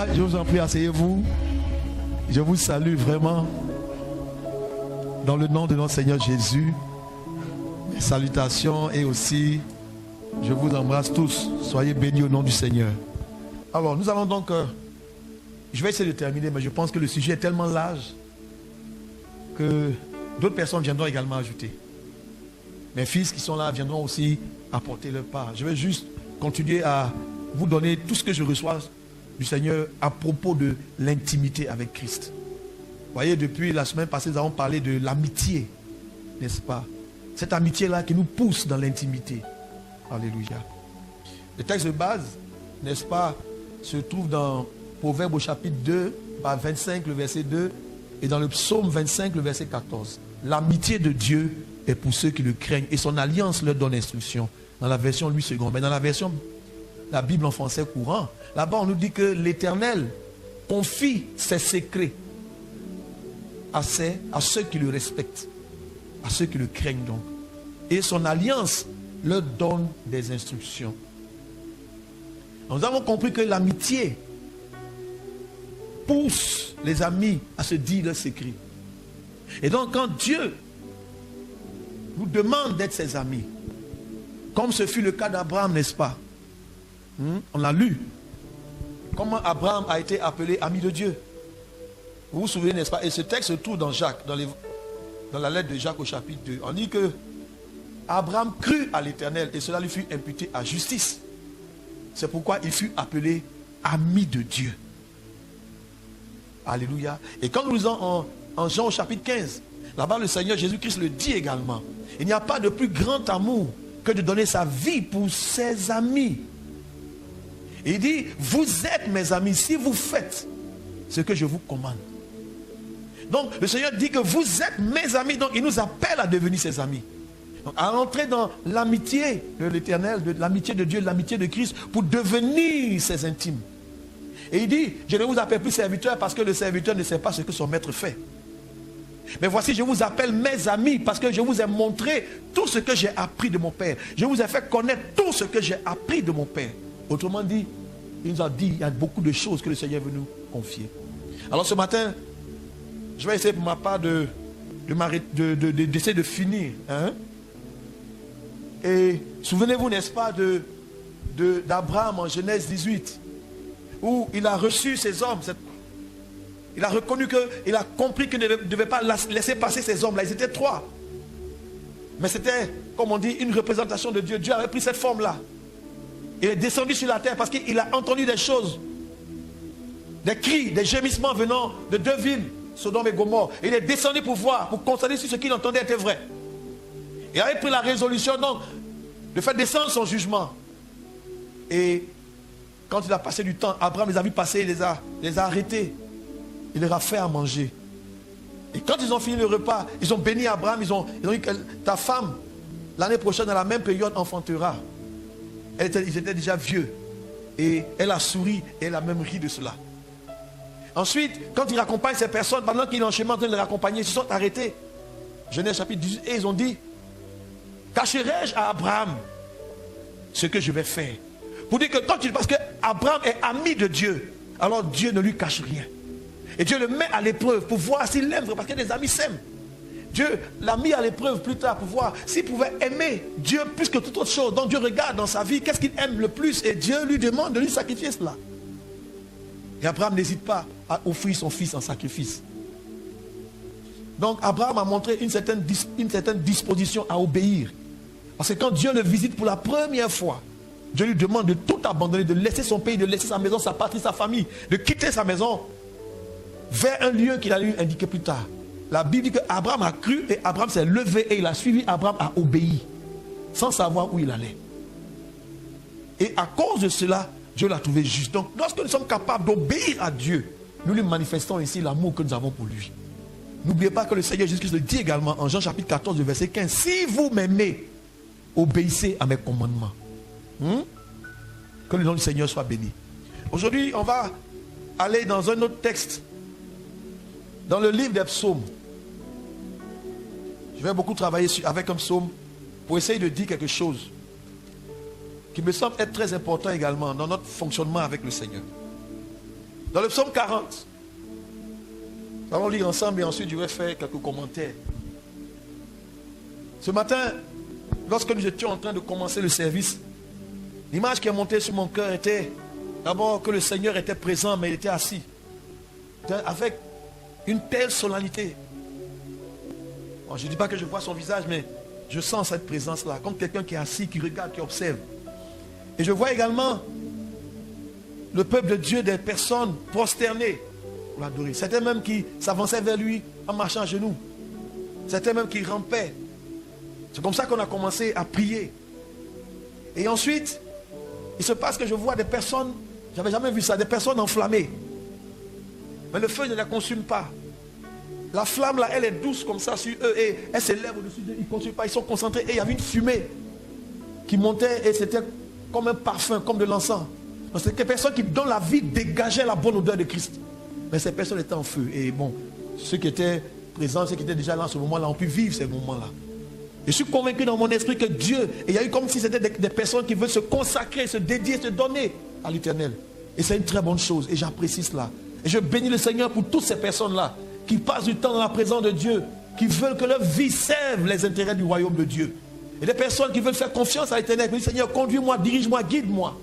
Alléluia. Je vous en prie, asseyez-vous. Je vous salue vraiment dans le nom de notre Seigneur Jésus. Mes salutations et aussi, je vous embrasse tous. Soyez bénis au nom du Seigneur. Alors, nous allons donc... je vais essayer de terminer, mais je pense que le sujet est tellement large que d'autres personnes viendront également ajouter. Mes fils qui sont là viendront aussi apporter leur part. Je vais juste continuer à vous donner tout ce que je reçois du Seigneur à propos de l'intimité avec Christ. Vous voyez, depuis la semaine passée, nous avons parlé de l'amitié, n'est-ce pas? Cette amitié-là qui nous pousse dans l'intimité. Alléluia. Le texte de base, n'est-ce pas, se trouve dans Proverbe au chapitre 2, 25, le verset 2, et dans le psaume 25, le verset 14. L'amitié de Dieu est pour ceux qui le craignent, et son alliance leur donne instruction. Dans la version Louis II. Mais dans la version, la Bible en français courant, là-bas on nous dit que l'Éternel confie ses secrets à ceux qui le respectent, à ceux qui le craignent donc. Et son alliance leur donne des instructions. Nous avons compris que l'amitié pousse les amis à se dire leurs secrets. Et donc quand Dieu nous demande d'être ses amis, comme ce fut le cas d'Abraham, n'est-ce pas? On l'a lu. Comment Abraham a été appelé ami de Dieu. Vous vous souvenez, n'est-ce pas? Et ce texte se trouve dans Jacques, dans la lettre de Jacques au chapitre 2. On dit que Abraham crut à l'Éternel et cela lui fut imputé à justice. C'est pourquoi il fut appelé ami de Dieu. Alléluia. Et quand nous lisons en Jean au chapitre 15, là-bas le Seigneur Jésus-Christ le dit également. Il n'y a pas de plus grand amour que de donner sa vie pour ses amis. Il dit, vous êtes mes amis si vous faites ce que je vous commande. Donc le Seigneur dit que vous êtes mes amis, donc il nous appelle à devenir ses amis. Donc, à entrer dans l'amitié de l'Éternel, de l'amitié de Dieu, de l'amitié de Christ, pour devenir ses intimes. Et il dit, je ne vous appelle plus serviteur parce que le serviteur ne sait pas ce que son maître fait. Mais voici, je vous appelle mes amis parce que je vous ai montré tout ce que j'ai appris de mon Père. Je vous ai fait connaître tout ce que j'ai appris de mon Père. Autrement dit, il nous a dit, il y a beaucoup de choses que le Seigneur veut nous confier. Alors ce matin, je vais essayer pour ma part d'essayer de finir. Hein? Et souvenez-vous, n'est-ce pas, d'Abraham en Genèse 18, où il a reçu ces hommes. Il a reconnu il a compris qu'il ne devait pas laisser passer ces hommes-là. Ils étaient 3. Mais c'était, comme on dit, une représentation de Dieu. Dieu avait pris cette forme-là. Il est descendu sur la terre parce qu'il a entendu des choses. Des cris, des gémissements venant de 2 villes, Sodome et Gomorrhe. Et il est descendu pour voir, pour constater si ce qu'il entendait était vrai. Il avait pris la résolution donc de faire descendre son jugement. Et quand il a passé du temps, Abraham les a vus passer, il les a arrêtés. Il leur a fait à manger. Et quand ils ont fini le repas, ils ont béni Abraham, ils ont dit que ta femme, l'année prochaine, à la même période, enfantera. Ils étaient déjà vieux. Et elle a souri et elle a même ri de cela. Ensuite, quand il accompagne ces personnes, pendant qu'il est en chemin en train de les accompagner, ils se sont arrêtés. Genèse chapitre 18, et ils ont dit, cacherai-je à Abraham ce que je vais faire? Pour dire que parce que Abraham est ami de Dieu, alors Dieu ne lui cache rien. Et Dieu le met à l'épreuve pour voir s'il l'aime, parce que les amis s'aiment. Dieu l'a mis à l'épreuve plus tard pour voir s'il pouvait aimer Dieu plus que toute autre chose. Donc Dieu regarde dans sa vie qu'est-ce qu'il aime le plus et Dieu lui demande de lui sacrifier cela. Et Abraham n'hésite pas à offrir son fils en sacrifice. Donc Abraham a montré une certaine disposition à obéir. Parce que quand Dieu le visite pour la première fois, Dieu lui demande de tout abandonner, de laisser son pays, de laisser sa maison, sa patrie, sa famille, de quitter sa maison vers un lieu qu'il allait lui indiquer plus tard. La Bible dit qu'Abraham a cru et Abraham s'est levé et il a suivi. Abraham a obéi sans savoir où il allait. Et à cause de cela, Dieu l'a trouvé juste. Donc lorsque nous sommes capables d'obéir à Dieu, nous lui manifestons ici l'amour que nous avons pour lui. N'oubliez pas que le Seigneur Jésus-Christ le dit également en Jean chapitre 14, verset 15. Si vous m'aimez, obéissez à mes commandements. Que le nom du Seigneur soit béni. Aujourd'hui, on va aller dans un autre texte. Dans le livre des psaumes. Je vais beaucoup travailler avec un psaume pour essayer de dire quelque chose qui me semble être très important également dans notre fonctionnement avec le Seigneur. Dans le psaume 40, nous allons lire ensemble et ensuite je vais faire quelques commentaires. Ce matin, lorsque nous étions en train de commencer le service, l'image qui est montée sur mon cœur était d'abord que le Seigneur était présent, mais il était assis. Avec une telle solennité. Bon, je ne dis pas que je vois son visage, mais je sens cette présence-là, comme quelqu'un qui est assis, qui regarde, qui observe. Et je vois également le peuple de Dieu, des personnes prosternées pour l'adorer. Certains même qui s'avançaient vers lui en marchant à genoux. Certains même qui rampaient. C'est comme ça qu'on a commencé à prier. Et ensuite, il se passe que je vois des personnes, j'avais jamais vu ça, des personnes enflammées. Mais le feu ne les consume pas. La flamme là, elle est douce comme ça sur eux et elle s'élève au-dessus d'eux. Ils ne consumment pas, ils sont concentrés. Et il y avait une fumée qui montait et c'était comme un parfum, comme de l'encens. C'est des personnes qui, dans la vie, dégageaient la bonne odeur de Christ. Mais ces personnes étaient en feu. Et bon, ceux qui étaient présents, ceux qui étaient déjà là en ce moment-là, ont pu vivre ces moments-là. Je suis convaincu dans mon esprit que Dieu, et il y a eu comme si c'était des personnes qui veulent se consacrer, se dédier, se donner à l'Éternel. Et c'est une très bonne chose. Et j'apprécie cela. Et je bénis le Seigneur pour toutes ces personnes-là qui passent du temps dans la présence de Dieu, qui veulent que leur vie serve les intérêts du royaume de Dieu. Et des personnes qui veulent faire confiance à l'Éternel, qui disent Seigneur, conduis-moi, dirige-moi, guide-moi.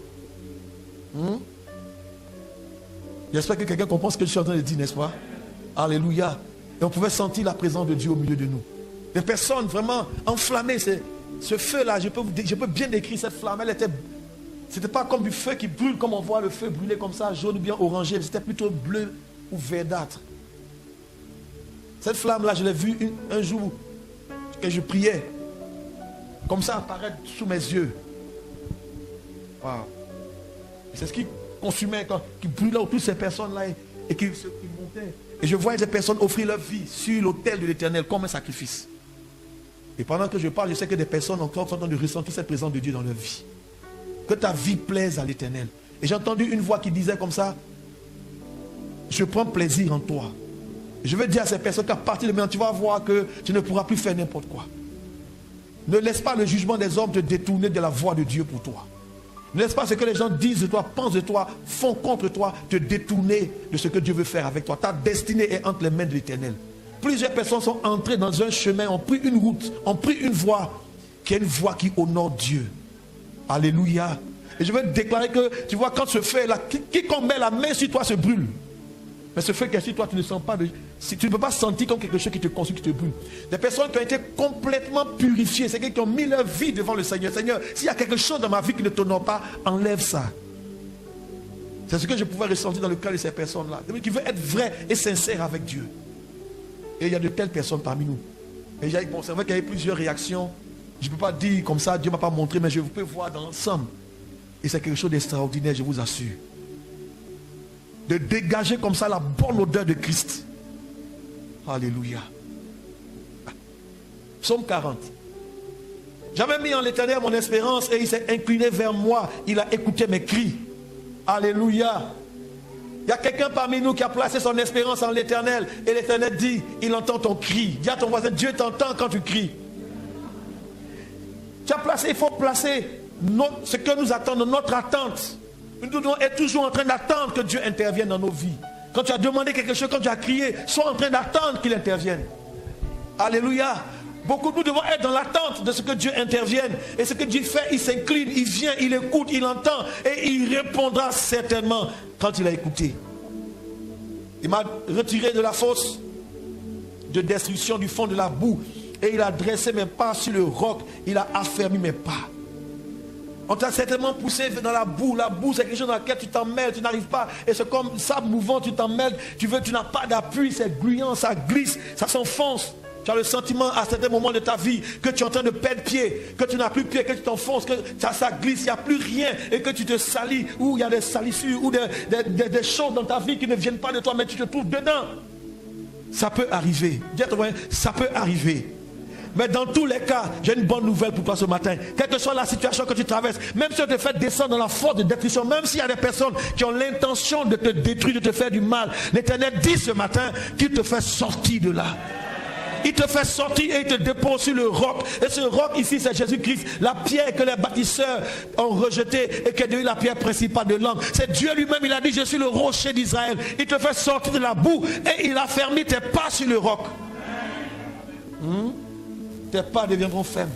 J'espère que quelqu'un comprend ce que je suis en train de dire, n'est-ce pas? Alléluia. Et on pouvait sentir la présence de Dieu au milieu de nous. Des personnes vraiment enflammées. Ce feu-là, je peux bien décrire cette flamme. C'était pas comme du feu qui brûle, comme on voit le feu brûler comme ça, jaune ou bien orangé. C'était plutôt bleu ou verdâtre. Cette flamme-là, je l'ai vue un jour que je priais. Comme ça apparaître sous mes yeux. Wow. C'est ce qui consumait, qui brûlait autour de ces personnes-là et qui montait. Et je voyais ces personnes offrir leur vie sur l'autel de l'Éternel comme un sacrifice. Et pendant que je parle, je sais que des personnes encore sont en train de ressentir cette présence de Dieu dans leur vie. Que ta vie plaise à l'Éternel. Et j'ai entendu une voix qui disait comme ça, je prends plaisir en toi. Je veux dire à ces personnes qu'à partir de maintenant, tu vas voir que tu ne pourras plus faire n'importe quoi. Ne laisse pas le jugement des hommes te détourner de la voie de Dieu pour toi. Ne laisse pas ce que les gens disent de toi, pensent de toi, font contre toi, te détourner de ce que Dieu veut faire avec toi. Ta destinée est entre les mains de l'Éternel. Plusieurs personnes sont entrées dans un chemin, ont pris une route, ont pris une voie, qui est une voie qui honore Dieu. Alléluia. Et je veux déclarer que, tu vois, quand ce feu est là, quiconque met la main sur toi se brûle. Mais ce feu qui est sur toi, tu ne sens pas, tu ne peux pas sentir comme quelque chose qui te consume, qui te brûle. Des personnes qui ont été complètement purifiées, c'est qui ont mis leur vie devant le Seigneur. Seigneur, s'il y a quelque chose dans ma vie qui ne t'honore pas, enlève ça. C'est ce que je pouvais ressentir dans le cas de ces personnes-là. Qui veulent être vrais et sincères avec Dieu. Et il y a de telles personnes parmi nous. Et bon, c'est vrai qu'il y a eu plusieurs réactions. Je ne peux pas dire comme ça, Dieu ne m'a pas montré, mais je peux voir dans l'ensemble. Et c'est quelque chose d'extraordinaire, je vous assure. De dégager comme ça la bonne odeur de Christ. Alléluia. Psaume 40. J'avais mis en l'Éternel mon espérance et il s'est incliné vers moi. Il a écouté mes cris. Alléluia. Il y a quelqu'un parmi nous qui a placé son espérance en l'Éternel. Et l'Éternel dit, il entend ton cri. Dis à ton voisin, Dieu t'entend quand tu cries. Tu as placé, il faut placer ce que nous attendons, notre attente. Nous devons être toujours en train d'attendre que Dieu intervienne dans nos vies. Quand tu as demandé quelque chose, quand tu as crié, sois en train d'attendre qu'il intervienne. Alléluia. Beaucoup, nous devons être dans l'attente de ce que Dieu intervienne. Et ce que Dieu fait, il s'incline, il vient, il écoute, il entend. Et il répondra certainement quand il a écouté. Il m'a retiré de la fosse de destruction du fond de la boue. Et il a dressé mes pas sur le roc. Il a affermi mes pas. On t'a certainement poussé dans la boue. La boue, c'est quelque chose dans laquelle tu t'en mêles, tu n'arrives pas. Et c'est comme sable mouvant, tu t'en mêles. Tu n'as pas d'appui, c'est gluant, ça glisse, ça s'enfonce. Tu as le sentiment à certains moments de ta vie que tu es en train de perdre pied, que tu n'as plus pied, que tu t'enfonces, que ça glisse, il n'y a plus rien et que tu te salis, ou il y a des salissures, ou des choses dans ta vie qui ne viennent pas de toi, mais tu te trouves dedans. Ça peut arriver. Dis-toi, ça peut arriver. Mais dans tous les cas, j'ai une bonne nouvelle pour toi ce matin. Quelle que soit la situation que tu traverses, même si on te fait descendre dans la force de destruction, même s'il y a des personnes qui ont l'intention de te détruire, de te faire du mal, l'Éternel dit ce matin qu'il te fait sortir de là. il te fait sortir et il te dépose sur le roc. Et ce roc ici, c'est Jésus-Christ. La pierre que les bâtisseurs ont rejetée et qui est devenue la pierre principale de l'angle. C'est Dieu lui-même, il a dit, je suis le rocher d'Israël. Il te fait sortir de la boue et il a fermé tes pas sur le roc. Tes pas deviendront fermes.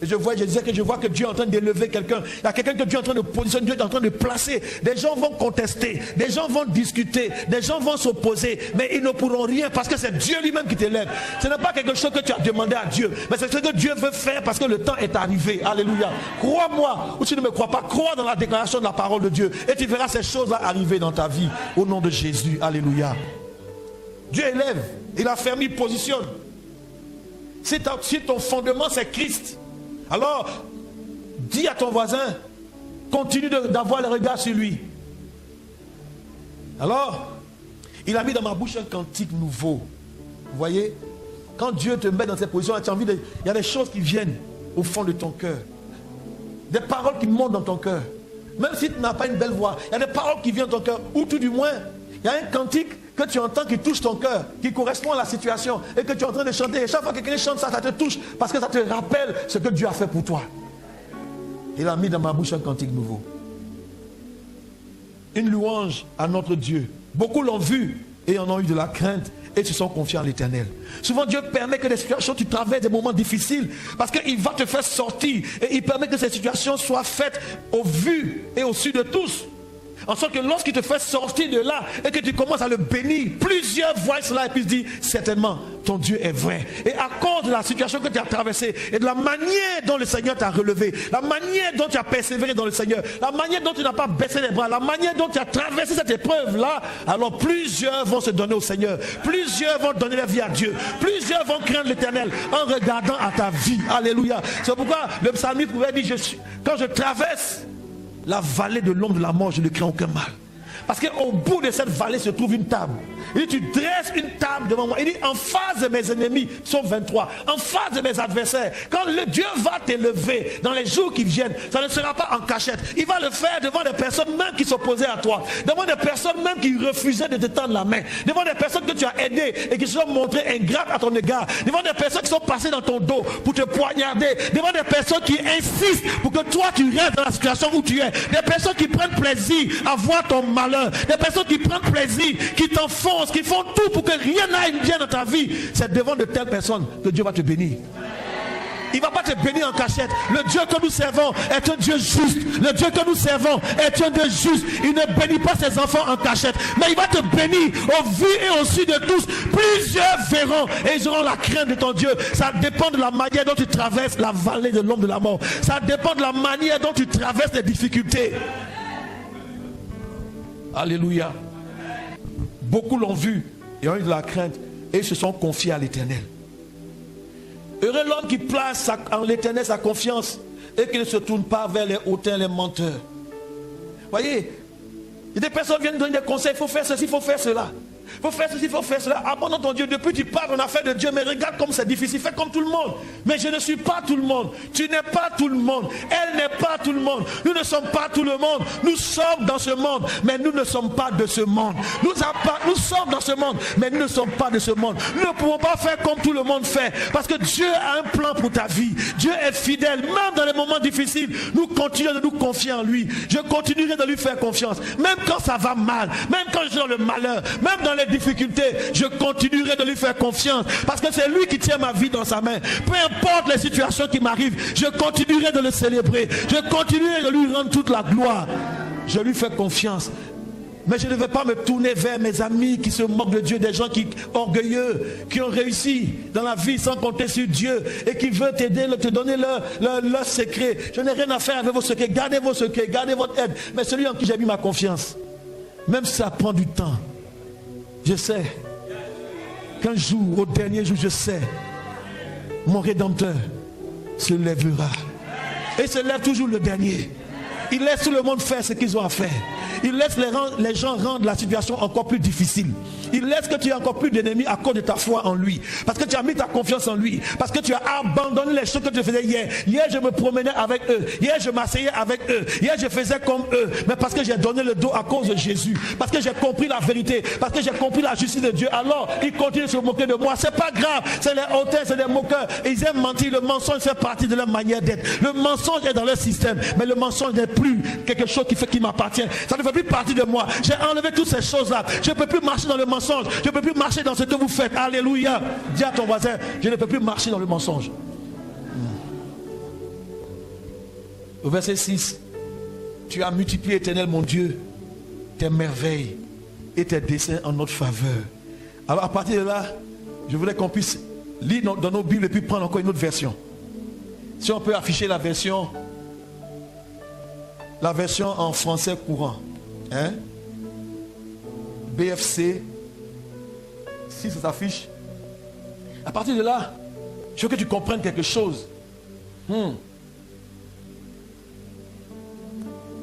Et je disais que je vois que Dieu est en train d'élever quelqu'un. Il y a quelqu'un que Dieu est en train de positionner, Dieu est en train de placer. Des gens vont contester, des gens vont discuter, des gens vont s'opposer, mais ils ne pourront rien parce que c'est Dieu lui-même qui t'élève. Ce n'est pas quelque chose que tu as demandé à Dieu, mais c'est ce que Dieu veut faire parce que le temps est arrivé. Alléluia. Crois-moi, ou tu ne me crois pas, crois dans la déclaration de la parole de Dieu et tu verras ces choses-là arriver dans ta vie au nom de Jésus. Alléluia. Dieu élève, il a fermé, il positionne. Si ton fondement c'est Christ, alors dis à ton voisin, continue d'avoir le regard sur lui. Alors, il a mis dans ma bouche un cantique nouveau. Vous voyez, quand Dieu te met dans cette position, tu as envie il y a des choses qui viennent au fond de ton cœur. Des paroles qui montent dans ton cœur. Même si tu n'as pas une belle voix, il y a des paroles qui viennent dans ton cœur. Ou tout du moins, il y a un cantique que tu entends qui touche ton cœur, qui correspond à la situation et que tu es en train de chanter. Et chaque fois que quelqu'un chante ça, ça te touche parce que ça te rappelle ce que Dieu a fait pour toi. Il a mis dans ma bouche un cantique nouveau. Une louange à notre Dieu. Beaucoup l'ont vu et en ont eu de la crainte et se sont confiés en l'Éternel. Souvent Dieu permet que des situations, tu traverses des moments difficiles parce qu'il va te faire sortir et il permet que ces situations soient faites au vu et au su de tous. En sorte que lorsqu'il te fait sortir de là et que tu commences à le bénir, plusieurs voient cela et puis se disent, certainement, ton Dieu est vrai. Et à cause de la situation que tu as traversée et de la manière dont le Seigneur t'a relevé, la manière dont tu as persévéré dans le Seigneur, la manière dont tu n'as pas baissé les bras, la manière dont tu as traversé cette épreuve-là, alors plusieurs vont se donner au Seigneur. Plusieurs vont donner la vie à Dieu. Plusieurs vont craindre l'Éternel en regardant à ta vie. Alléluia. C'est pourquoi le psalmiste pouvait dire, quand je traverse la vallée de l'ombre de la mort, je ne crains aucun mal. Parce qu'au bout de cette vallée se trouve une table. Il dit, tu dresses une table devant moi. Il dit, en face de mes ennemis, Psaume 23, en face de mes adversaires, quand le Dieu va t'élever dans les jours qui viennent, ça ne sera pas en cachette. Il va le faire devant des personnes même qui s'opposaient à toi, devant des personnes même qui refusaient de te tendre la main, devant des personnes que tu as aidées et qui se sont montrées ingrates à ton égard, devant des personnes qui sont passées dans ton dos pour te poignarder, devant des personnes qui insistent pour que toi tu restes dans la situation où tu es, des personnes qui prennent plaisir à voir ton malheur, des personnes qui prennent plaisir, qui t'enfoncent, qui font tout pour que rien n'aille bien dans ta vie. C'est devant de telles personnes que Dieu va te bénir. Il ne va pas te bénir en cachette. Le Dieu que nous servons est un Dieu juste. Le Dieu que nous servons est un Dieu juste. Il ne bénit pas ses enfants en cachette, mais il va te bénir au vu et au su de tous. Plusieurs verront et ils auront la crainte de ton Dieu. Ça dépend de la manière dont tu traverses la vallée de l'ombre de la mort. Ça dépend de la manière dont tu traverses les difficultés. Alléluia. Beaucoup l'ont vu et ont eu de la crainte et se sont confiés à l'Éternel. Heureux l'homme qui place en l'Éternel sa confiance et qui ne se tourne pas vers les hautains, les menteurs. Voyez, des personnes viennent donner des conseils, il faut faire ceci, il faut faire cela. Il faut faire ceci, il faut faire cela. Abandonne ton Dieu. Depuis tu parles en affaire de Dieu, mais regarde comme c'est difficile. Fais comme tout le monde. Mais je ne suis pas tout le monde. Tu n'es pas tout le monde. Elle n'est pas tout le monde. Nous ne sommes pas tout le monde. Nous sommes dans ce monde, mais nous ne sommes pas de ce monde. Nous sommes dans ce monde, mais nous ne sommes pas de ce monde. Nous ne pouvons pas faire comme tout le monde fait. Parce que Dieu a un plan pour ta vie. Dieu est fidèle. Même dans les moments difficiles, nous continuons de nous confier en lui. Je continuerai de lui faire confiance. Même quand ça va mal. Même quand je suis dans le malheur. Même dans les difficultés, je continuerai de lui faire confiance parce que c'est lui qui tient ma vie dans sa main. Peu importe les situations qui m'arrivent, je continuerai de le célébrer. Je continuerai de lui rendre toute la gloire. Je lui fais confiance. Mais je ne vais pas me tourner vers mes amis qui se moquent de Dieu, des gens qui orgueilleux, qui ont réussi dans la vie sans compter sur Dieu et qui veulent t'aider, te donner leur secret. Je n'ai rien à faire avec vos secrets. Gardez vos secrets, gardez votre aide. Mais celui en qui j'ai mis ma confiance, même si ça prend du temps, je sais qu'un jour, au dernier jour, je sais, mon Rédempteur se lèvera. Et se lève toujours le dernier. Il laisse tout le monde faire ce qu'ils ont à faire. Il laisse les gens rendre la situation encore plus difficile. Il laisse que tu aies encore plus d'ennemis à cause de ta foi en lui. Parce que tu as mis ta confiance en lui. Parce que tu as abandonné les choses que tu faisais hier. Hier, je me promenais avec eux. Hier, je m'asseyais avec eux. Hier, je faisais comme eux. Mais parce que j'ai donné le dos à cause de Jésus. Parce que j'ai compris la vérité. Parce que j'ai compris la justice de Dieu. Alors, ils continuent de se moquer de moi. C'est pas grave. C'est les hautains, c'est des moqueurs. Et ils aiment mentir. Le mensonge fait partie de leur manière d'être. Le mensonge est dans leur système. Mais le mensonge n'est plus quelque chose qui m'appartient. Ça ne fait plus partie de moi. J'ai enlevé toutes ces choses-là. Je ne peux plus marcher dans le mensonge. Je ne peux plus marcher dans ce que vous faites. Alléluia. Dis à ton voisin, je ne peux plus marcher dans le mensonge. Au verset 6, tu as multiplié, Éternel mon Dieu, tes merveilles et tes desseins en notre faveur. Alors à partir de là, je voulais qu'on puisse lire dans nos Bibles et puis prendre encore une autre version. Si on peut afficher la version en français courant. Hein? BFC. Si ça s'affiche. À partir de là, je veux que tu comprennes quelque chose.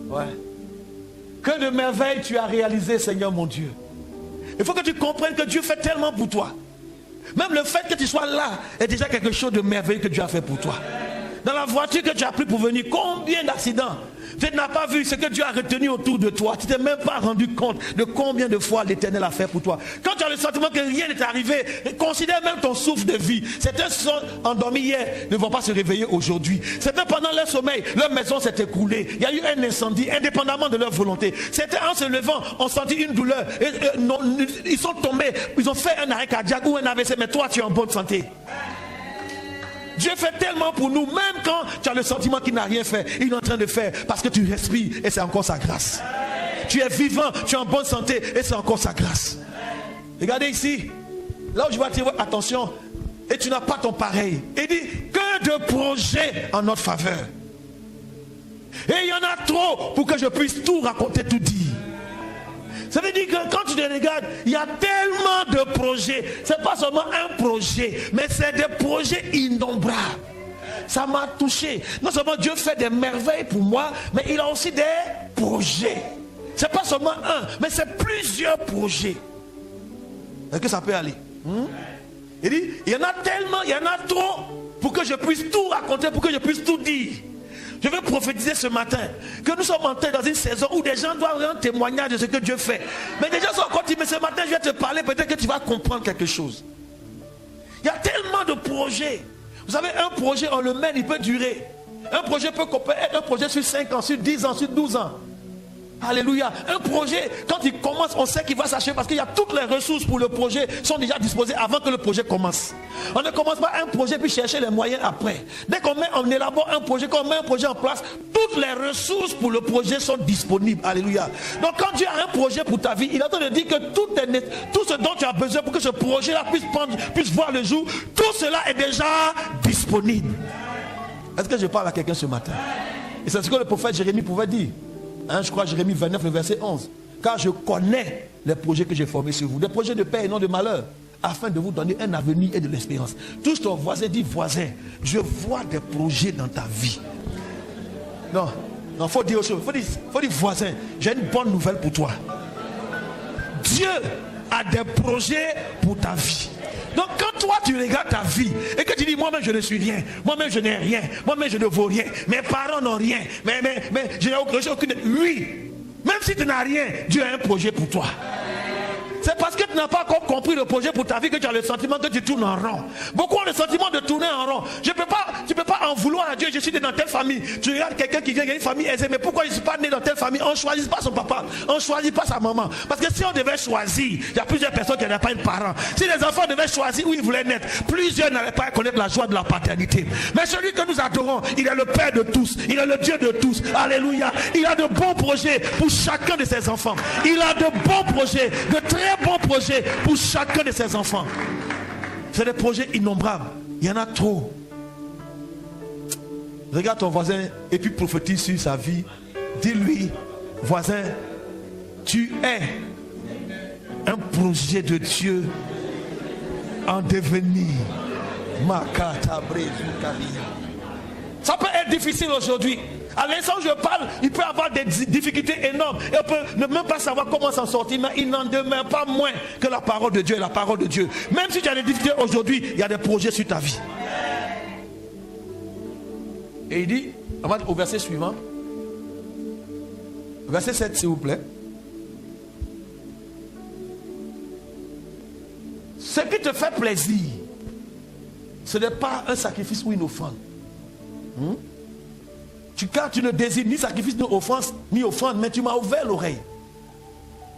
Ouais. Que de merveilles tu as réalisé, Seigneur mon Dieu. Il faut que tu comprennes que Dieu fait tellement pour toi. Même le fait que tu sois là est déjà quelque chose de merveilleux que Dieu a fait pour toi. Dans la voiture que tu as pris pour venir, combien d'accidents? Tu n'as pas vu ce que Dieu a retenu autour de toi. Tu ne t'es même pas rendu compte de combien de fois l'Éternel a fait pour toi. Quand tu as le sentiment que rien n'est arrivé, considère même ton souffle de vie. Certains sont endormis hier, ne vont pas se réveiller aujourd'hui. Certains pendant leur sommeil, leur maison s'est écroulée. Il y a eu un incendie indépendamment de leur volonté. Certains en se levant ont senti une douleur. Ils sont tombés, ils ont fait un arrêt cardiaque ou un AVC, mais toi tu es en bonne santé. Dieu fait tellement pour nous, même quand tu as le sentiment qu'il n'a rien fait, il est en train de faire parce que tu respires et c'est encore sa grâce. Tu es vivant, tu es en bonne santé et c'est encore sa grâce. Regardez ici, là où je vais attirer votre attention, et tu n'as pas ton pareil. Il dit que de projets en notre faveur. Et il y en a trop pour que je puisse tout raconter, tout dire. Ça veut dire que quand tu te regardes, il y a tellement de projets. Ce n'est pas seulement un projet, mais c'est des projets innombrables. Ça m'a touché. Non seulement Dieu fait des merveilles pour moi, mais il a aussi des projets. Ce n'est pas seulement un, mais c'est plusieurs projets. Est-ce que ça peut aller? Il dit, il y en a tellement, il y en a trop pour que je puisse tout raconter, pour que je puisse tout dire. Je veux prophétiser ce matin que nous sommes entrés dans une saison où des gens doivent rendre témoignage de ce que Dieu fait. Mais des gens sont encore dit, mais ce matin je vais te parler, peut-être que tu vas comprendre quelque chose. Il y a tellement de projets. Vous savez, un projet, on le mène, il peut durer. Un projet peut être un projet sur 5 ans, sur 10 ans, sur 12 ans. Alléluia. Un projet, quand il commence, on sait qu'il va s'achever parce qu'il y a toutes les ressources pour le projet sont déjà disposées avant que le projet commence. On ne commence pas un projet puis chercher les moyens après. Dès qu'on élabore un projet, qu'on met un projet en place, toutes les ressources pour le projet sont disponibles. Alléluia. Donc quand Dieu a un projet pour ta vie, il est en train de dire que tout ce dont tu as besoin pour que ce projet-là puisse voir le jour, tout cela est déjà disponible. Est-ce que je parle à quelqu'un ce matin? Et c'est ce que le prophète Jérémie pouvait dire. Je crois Jérémie 29, le verset 11. Car je connais les projets que j'ai formés sur vous. Des projets de paix et non de malheur. Afin de vous donner un avenir et de l'espérance. Touche ton voisin, dis voisin. Je vois des projets dans ta vie. Non, il faut dire autre chose. Faut dire voisin. J'ai une bonne nouvelle pour toi. Dieu a des projets pour ta vie. Donc quand toi tu regardes ta vie et que tu dis moi-même je ne suis rien, moi-même je n'ai rien, moi-même je ne vaux rien, mes parents n'ont rien, mais je n'ai aucune... Oui, même si tu n'as rien, Dieu a un projet pour toi. C'est parce que tu n'as pas encore compris le projet pour ta vie que tu as le sentiment que tu tournes en rond. Beaucoup ont le sentiment de tourner en rond. Tu ne peux pas en vouloir à Dieu. Je suis né dans telle famille. Tu regardes quelqu'un qui vient d'une famille aisée. Mais pourquoi je ne suis pas né dans telle famille? On ne choisit pas son papa. On ne choisit pas sa maman. Parce que si on devait choisir, il y a plusieurs personnes qui n'avaient pas de parents. Si les enfants devaient choisir où ils voulaient naître, plusieurs n'allaient pas connaître la joie de la paternité. Mais celui que nous adorons, il est le Père de tous. Il est le Dieu de tous. Alléluia. Il a de bons projets pour chacun de ses enfants. Il a de bons projets, de très bons projets pour chacun de ses enfants. C'est des projets innombrables. Il y en a trop. Regarde ton voisin et puis prophétise sur sa vie. Dis-lui, voisin, tu es un projet de Dieu en devenir. Ça peut être difficile aujourd'hui. À l'instant où je parle, il peut avoir des difficultés énormes. Et on peut ne même pas savoir comment s'en sortir, mais il n'en demeure pas moins que la parole de Dieu est la parole de Dieu. Même si tu as des difficultés aujourd'hui, il y a des projets sur ta vie. Et il dit, au verset suivant, verset 7 s'il vous plaît. Ce qui te fait plaisir, ce n'est pas un sacrifice ou une offrande. Car tu ne désires ni sacrifice, ni offrande, mais tu m'as ouvert l'oreille.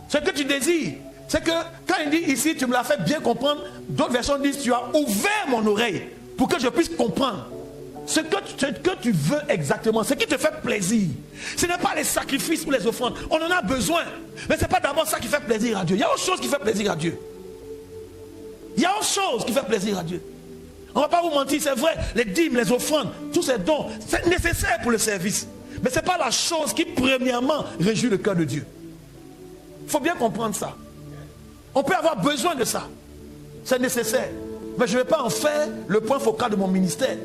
Ce que tu désires, c'est que quand il dit ici, tu me l'as fait bien comprendre, d'autres versions disent, tu as ouvert mon oreille pour que je puisse comprendre. Ce que tu veux exactement, ce qui te fait plaisir, ce n'est pas les sacrifices ou les offrandes. On en a besoin, mais ce n'est pas d'abord ça qui fait plaisir à Dieu. Il y a autre chose qui fait plaisir à Dieu. Il y a autre chose qui fait plaisir à Dieu. On ne va pas vous mentir, c'est vrai, les dîmes, les offrandes, tous ces dons, c'est nécessaire pour le service. Mais ce n'est pas la chose qui premièrement réjouit le cœur de Dieu. Il faut bien comprendre ça. On peut avoir besoin de ça. C'est nécessaire. Mais je ne vais pas en faire le point focal de mon ministère.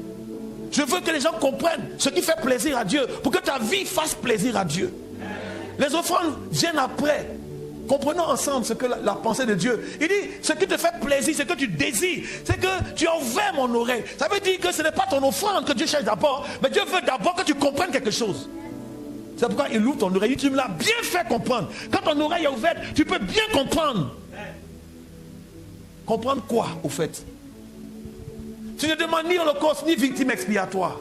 Je veux que les gens comprennent ce qui fait plaisir à Dieu, pour que ta vie fasse plaisir à Dieu. Les offrandes viennent après. Comprenons ensemble ce que la pensée de Dieu. Il dit, ce qui te fait plaisir, ce que tu désires, c'est que tu as ouvert mon oreille. Ça veut dire que ce n'est pas ton offrande que Dieu cherche d'abord, mais Dieu veut d'abord que tu comprennes quelque chose. C'est pourquoi il ouvre ton oreille. Tu me l'as bien fait comprendre. Quand ton oreille est ouverte, tu peux bien comprendre. Comprendre quoi, au fait? Tu ne demandes ni holocauste, ni victime expiatoire.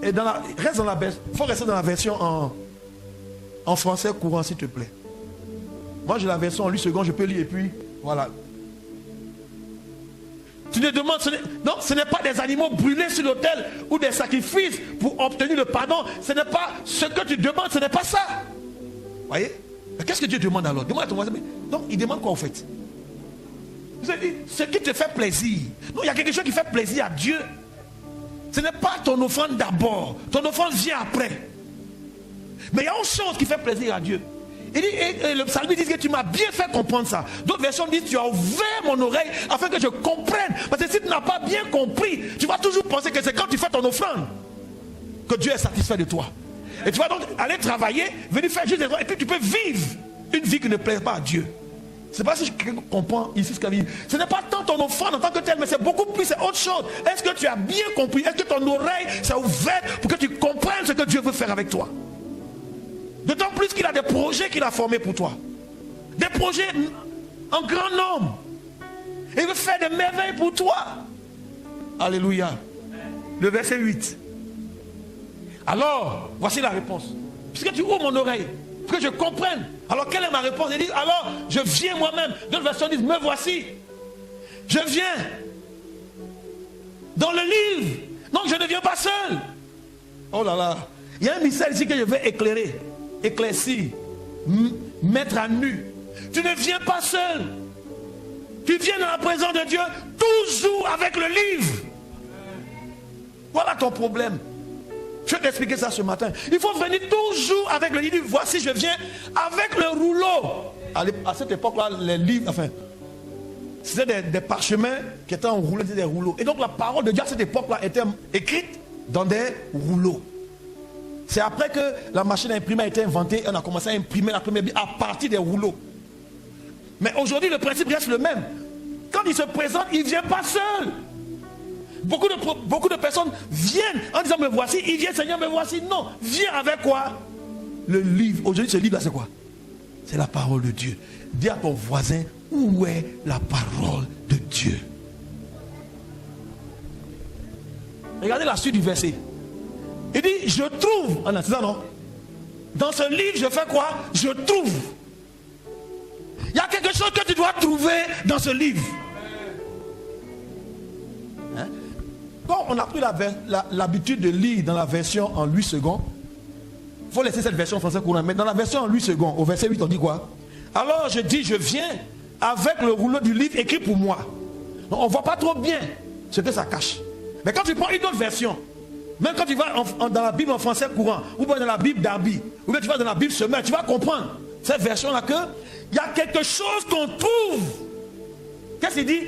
Et il faut rester dans la version en français courant, s'il te plaît. Moi, j'ai la version en 8 secondes, je peux lire et puis, voilà. Tu ne demandes, non, ce n'est pas des animaux brûlés sur l'autel ou des sacrifices pour obtenir le pardon. Ce n'est pas ce que tu demandes, ce n'est pas ça. Vous voyez? Mais qu'est-ce que Dieu demande alors? Demande à ton voisin. Donc, il demande quoi au fait? Ce qui te fait plaisir. Non, il y a quelque chose qui fait plaisir à Dieu. Ce n'est pas ton offrande d'abord. Ton offrande vient après. Mais il y a autre chose qui fait plaisir à Dieu. Il dit, et le psalmiste dit que tu m'as bien fait comprendre ça. D'autres versions disent, tu as ouvert mon oreille afin que je comprenne. Parce que si tu n'as pas bien compris, tu vas toujours penser que c'est quand tu fais ton offrande que Dieu est satisfait de toi. Et tu vas donc aller travailler, venir faire juste des offrandes, et puis tu peux vivre une vie qui ne plaît pas à Dieu. C'est pas si je comprends ici ce qu'il dit. Ce n'est pas tant ton offrande en tant que tel, mais c'est beaucoup plus, c'est autre chose. Est-ce que tu as bien compris? Est-ce que ton oreille s'est ouverte pour que tu comprennes ce que Dieu veut faire avec toi? D'autant plus qu'il a des projets qu'il a formés pour toi. Des projets en grand nombre. Il veut faire des merveilles pour toi. Alléluia. Le verset 8. Alors, voici la réponse. Puisque tu ouvres mon oreille, pour que je comprenne. Alors, quelle est ma réponse? Il dit, alors, je viens moi-même. D'autres versions disent, me voici. Je viens. Dans le livre. Donc, je ne viens pas seul. Oh là là. Il y a un mystère ici que je vais éclairer. Éclaircir, mettre à nu. Tu ne viens pas seul. Tu viens dans la présence de Dieu toujours avec le livre. Voilà ton problème. Je vais t'expliquer ça ce matin. Il faut venir toujours avec le livre. Voici, je viens avec le rouleau. À cette époque-là, les livres, enfin, c'était des parchemins qui étaient enroulés, des rouleaux. Et donc la parole de Dieu à cette époque-là était écrite dans des rouleaux. C'est après que la machine à imprimer a été inventée, on a commencé à imprimer la première Bible à partir des rouleaux. Mais aujourd'hui, le principe reste le même. Quand il se présente, il ne vient pas seul. Beaucoup de personnes viennent en disant, me voici. Il vient, Seigneur, me voici. Non, viens avec quoi? Le livre. Aujourd'hui, ce livre-là, c'est quoi? C'est la parole de Dieu. Dis à ton voisin, où est la parole de Dieu? Regardez la suite du verset. Il dit, je trouve. C'est ça, non? Dans ce livre, je fais quoi? Je trouve. Il y a quelque chose que tu dois trouver dans ce livre. Hein? Quand on a pris l'habitude de lire dans la version en 8 secondes, il faut laisser cette version française courante. Mais dans la version en 8 secondes, au verset 8, on dit quoi? Alors je dis, je viens avec le rouleau du livre écrit pour moi. Donc, on ne voit pas trop bien ce que ça cache. Mais quand tu prends une autre version, même quand tu vas dans la Bible en français courant, ou bien dans la Bible d'Arby, ou bien tu vas dans la Bible Semeur, tu vas comprendre cette version-là que il y a quelque chose qu'on trouve. Qu'est-ce qu'il dit?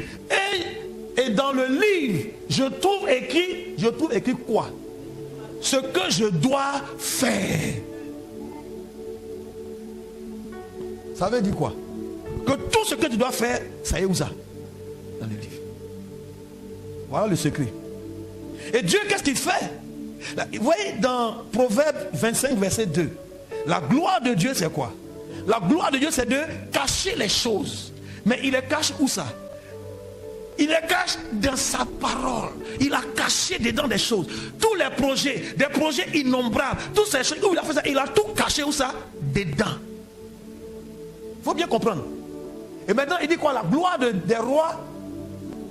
Et dans le livre, je trouve écrit quoi? ce que je dois faire. Ça veut dire quoi? Que tout ce que tu dois faire, ça est où ça? Dans le livre. Voilà le secret. Et Dieu, qu'est-ce qu'il fait? Vous voyez dans Proverbe 25, verset 2. La gloire de Dieu, c'est quoi? La gloire de Dieu, c'est de cacher les choses. Mais il les cache où ça? Il les cache dans sa parole. Il a caché dedans des choses. Tous les projets, des projets innombrables, toutes ces choses où il a fait ça, il a tout caché où ça? Dedans. Il faut bien comprendre. Et maintenant, il dit quoi? La gloire des rois,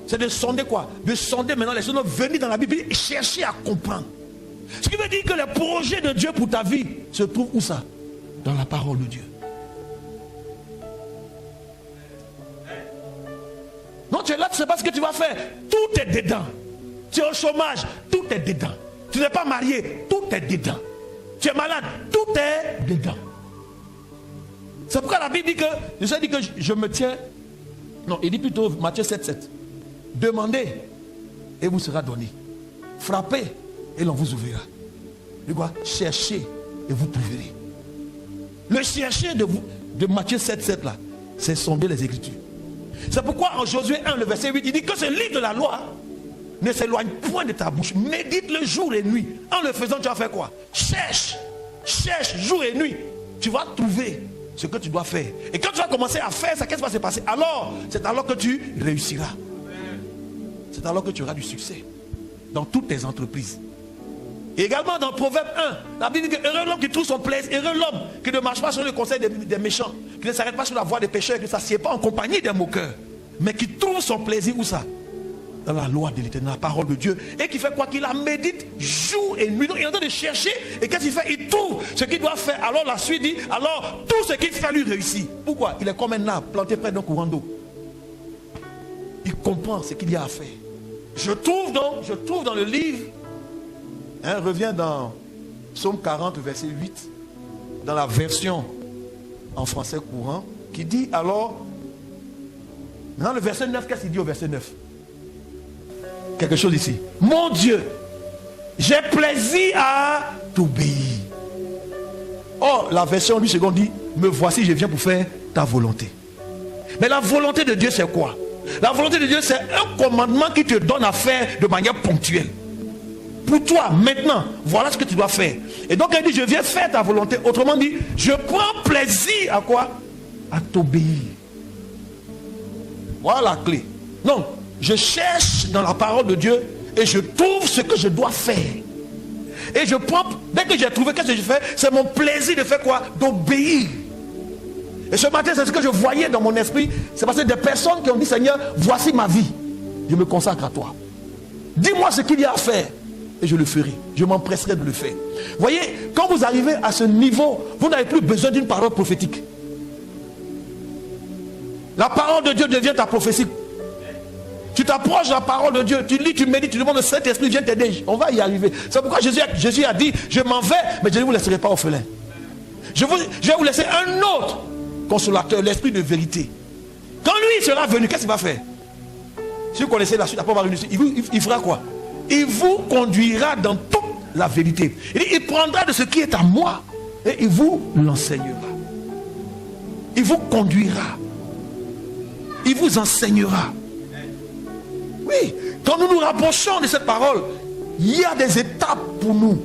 c'est de sonder quoi? De sonder maintenant les choses, venir dans la Bible et chercher à comprendre. Ce qui veut dire que les projets de Dieu pour ta vie se trouvent où ça? Dans la parole de Dieu. Non, tu es là, tu ne sais pas ce que tu vas faire. Tout est dedans. Tu es au chômage, tout est dedans. Tu n'es pas marié, tout est dedans. Tu es malade, tout est dedans. C'est pourquoi la Bible dit que, je dis que je me tiens. Non, il dit plutôt Matthieu 7, 7. Demandez et vous sera donné. Frappez et l'on vous ouvrira. Du quoi? Cherchez et vous trouverez. Le chercher de Matthieu 7, 7 là, c'est sonder les Écritures. C'est pourquoi en Josué 1, le verset 8, il dit que ce livre de la loi ne s'éloigne point de ta bouche. Médite le jour et nuit. En le faisant, tu vas faire quoi? Cherche jour et nuit. Tu vas trouver ce que tu dois faire. Et quand tu vas commencer à faire ça, qu'est-ce qui va se passer? Alors, c'est alors que tu réussiras. C'est alors que tu auras du succès dans toutes tes entreprises. Et également dans Proverbe 1, la Bible dit que heureux l'homme qui trouve son plaisir, heureux l'homme qui ne marche pas sur le conseil des méchants, qui ne s'arrête pas sur la voie des pécheurs, qui ne s'assied pas en compagnie des moqueurs, mais qui trouve son plaisir où ça? Dans la loi de l'Éternel, la parole de Dieu, et qui fait quoi? Qu'il la médite jour et nuit. Donc il est en train de chercher, et qu'est-ce qu'il fait? Il trouve ce qu'il doit faire. Alors la suite dit, alors tout ce qu'il fait lui réussit. Pourquoi? Il est comme un arbre planté près d'un courant d'eau. Il comprend ce qu'il y a à faire. Je trouve dans le livre, reviens dans Psaume 40, verset 8, dans la version en français courant, qui dit alors, maintenant le verset 9, qu'est-ce qu'il dit au verset 9? Quelque chose ici. Mon Dieu, j'ai plaisir à t'obéir. Or, la version 8 secondes dit, me voici, je viens pour faire ta volonté. Mais la volonté de Dieu, c'est quoi? La volonté de Dieu, c'est un commandement qui te donne à faire de manière ponctuelle. Pour toi, maintenant, voilà ce que tu dois faire. Et donc, elle dit, je viens faire ta volonté. Autrement dit, je prends plaisir à quoi? À t'obéir. Voilà la clé. Non, je cherche dans la parole de Dieu et je trouve ce que je dois faire. Et je prends, dès que j'ai trouvé, qu'est-ce que je fais? C'est mon plaisir de faire quoi? D'obéir. Et ce matin, c'est ce que je voyais dans mon esprit. C'est parce que des personnes qui ont dit, Seigneur, voici ma vie. Je me consacre à toi. Dis-moi ce qu'il y a à faire. Et je le ferai. Je m'empresserai de le faire. Voyez, quand vous arrivez à ce niveau, vous n'avez plus besoin d'une parole prophétique. La parole de Dieu devient ta prophétie. Tu t'approches de la parole de Dieu, tu lis, tu médites, tu demandes au Saint-Esprit, viens t'aider. On va y arriver. C'est pourquoi Jésus a dit, je m'en vais, mais je ne vous laisserai pas orphelin. Je vais vous laisser un autre consolateur, l'esprit de vérité. Quand lui sera venu, qu'est-ce qu'il va faire? Si vous connaissez la suite, après avoir il fera quoi? Il vous conduira dans toute la vérité. Il prendra de ce qui est à moi et il vous l'enseignera. Il vous conduira. Il vous enseignera. Oui, quand nous nous rapprochons de cette parole, il y a des étapes pour nous.